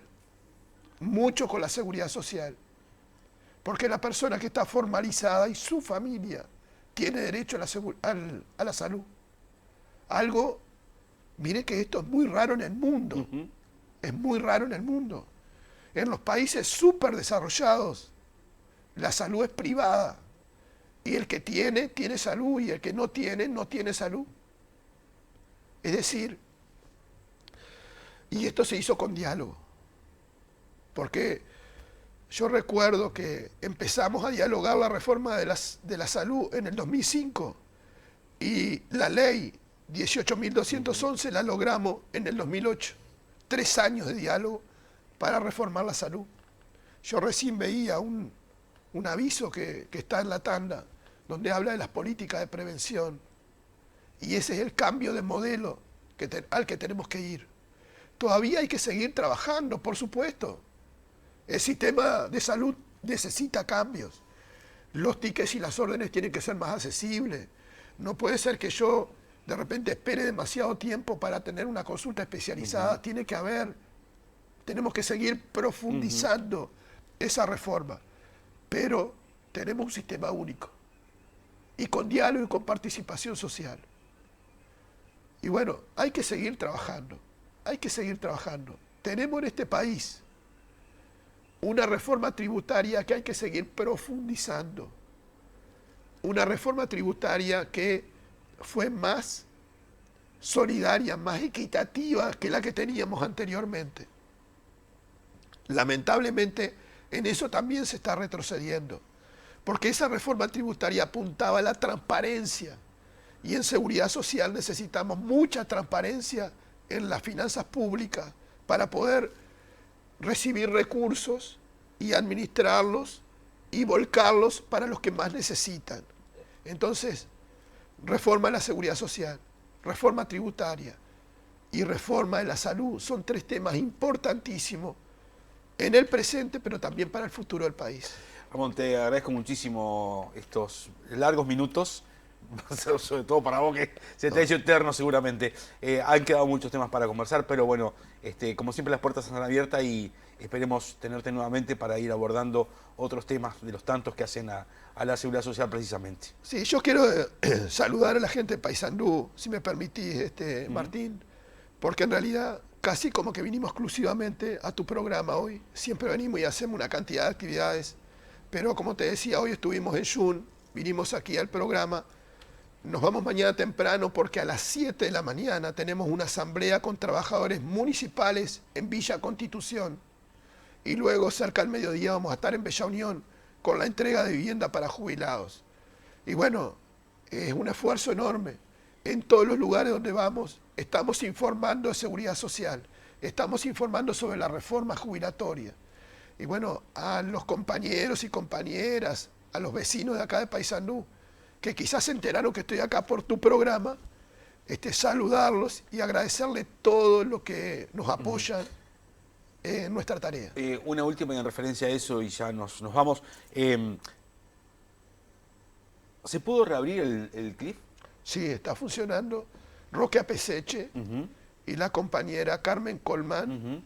mucho con la seguridad social, porque la persona que está formalizada y su familia tiene derecho a la salud. Algo, mire que esto es muy raro en el mundo, es muy raro en el mundo. En los países súper desarrollados, la salud es privada, y el que tiene, tiene salud, y el que no tiene, no tiene salud. Es decir, y esto se hizo con diálogo. Porque yo recuerdo que empezamos a dialogar la reforma de la salud en el 2005 y la ley 18.211 la logramos en el 2008. 3 años de diálogo para reformar la salud. Yo recién veía un aviso que está en la tanda donde habla de las políticas de prevención y ese es el cambio de modelo al que tenemos que ir. Todavía hay que seguir trabajando, por supuesto. El sistema de salud necesita cambios. Los tickets y las órdenes tienen que ser más accesibles. No puede ser que yo de repente espere demasiado tiempo para tener una consulta especializada. Tenemos que seguir profundizando esa reforma. Pero tenemos un sistema único. Y con diálogo y con participación social. Y bueno, hay que seguir trabajando. Hay que seguir trabajando. Tenemos en este país una reforma tributaria que hay que seguir profundizando. una reforma tributaria que fue más solidaria, más equitativa que la que teníamos anteriormente. Lamentablemente, en eso también se está retrocediendo, porque esa reforma tributaria apuntaba a la transparencia, y en seguridad social necesitamos mucha transparencia en las finanzas públicas para poder recibir recursos y administrarlos y volcarlos para los que más necesitan. Entonces, reforma de la seguridad social, reforma tributaria y reforma de la salud son 3 temas importantísimos en el presente, pero también para el futuro del país. Ramón, te agradezco muchísimo estos largos minutos, sobre todo para vos, que se te ha hecho eterno seguramente. Han quedado muchos temas para conversar, pero bueno, como siempre las puertas están abiertas y esperemos tenerte nuevamente para ir abordando otros temas de los tantos que hacen a la seguridad social precisamente. Sí, yo quiero saludar a la gente de Paysandú, si me permitís, Martín, porque en realidad casi como que vinimos exclusivamente a tu programa hoy. Siempre venimos y hacemos una cantidad de actividades, pero como te decía, hoy estuvimos en Jun, vinimos aquí al programa. Nos vamos mañana temprano porque a las 7 de la mañana tenemos una asamblea con trabajadores municipales en Villa Constitución. Y luego, cerca del mediodía, vamos a estar en Bella Unión con la entrega de vivienda para jubilados. Y bueno, es un esfuerzo enorme. En todos los lugares donde vamos, estamos informando de seguridad social, estamos informando sobre la reforma jubilatoria. Y bueno, a los compañeros y compañeras, a los vecinos de acá de Paysandú, que quizás se enteraron que estoy acá por tu programa, saludarlos y agradecerles todo lo que nos apoyan en nuestra tarea. Una última en referencia a eso y ya nos vamos. ¿Se pudo reabrir el CLIF? Sí, está funcionando. Roque Apeseche y la compañera Carmen Colmán.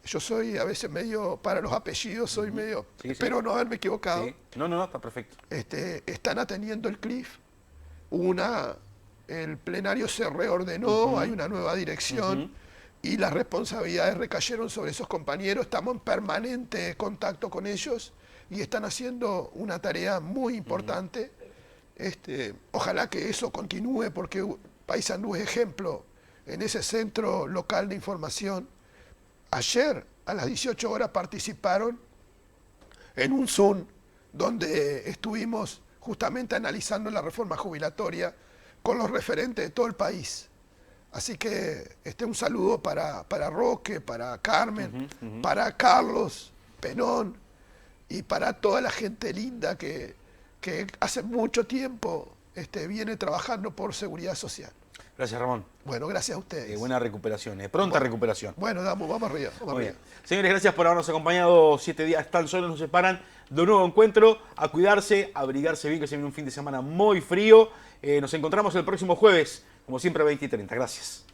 Yo soy a veces medio, para los apellidos soy medio, espero no haberme equivocado. Sí. No, está perfecto. Están atendiendo el CLIF. El plenario se reordenó, hay una nueva dirección y las responsabilidades recayeron sobre esos compañeros. Estamos en permanente contacto con ellos y están haciendo una tarea muy importante. Ojalá que eso continúe porque Paysandú es ejemplo en ese centro local de información. Ayer a las 18 horas participaron en un Zoom donde estuvimos justamente analizando la reforma jubilatoria con los referentes de todo el país. Así que un saludo para Roque, para Carmen, para Carlos Penón y para toda la gente linda que hace mucho tiempo viene trabajando por seguridad social. Gracias, Ramón. Bueno, gracias a ustedes. Buena recuperación, pronta recuperación. Bueno, vamos arriba. Muy bien. Señores, gracias por habernos acompañado. 7 días tan solo nos separan de un nuevo encuentro. A cuidarse, a abrigarse bien, que se viene un fin de semana muy frío. Nos encontramos el próximo jueves, como siempre, 20:30. Gracias.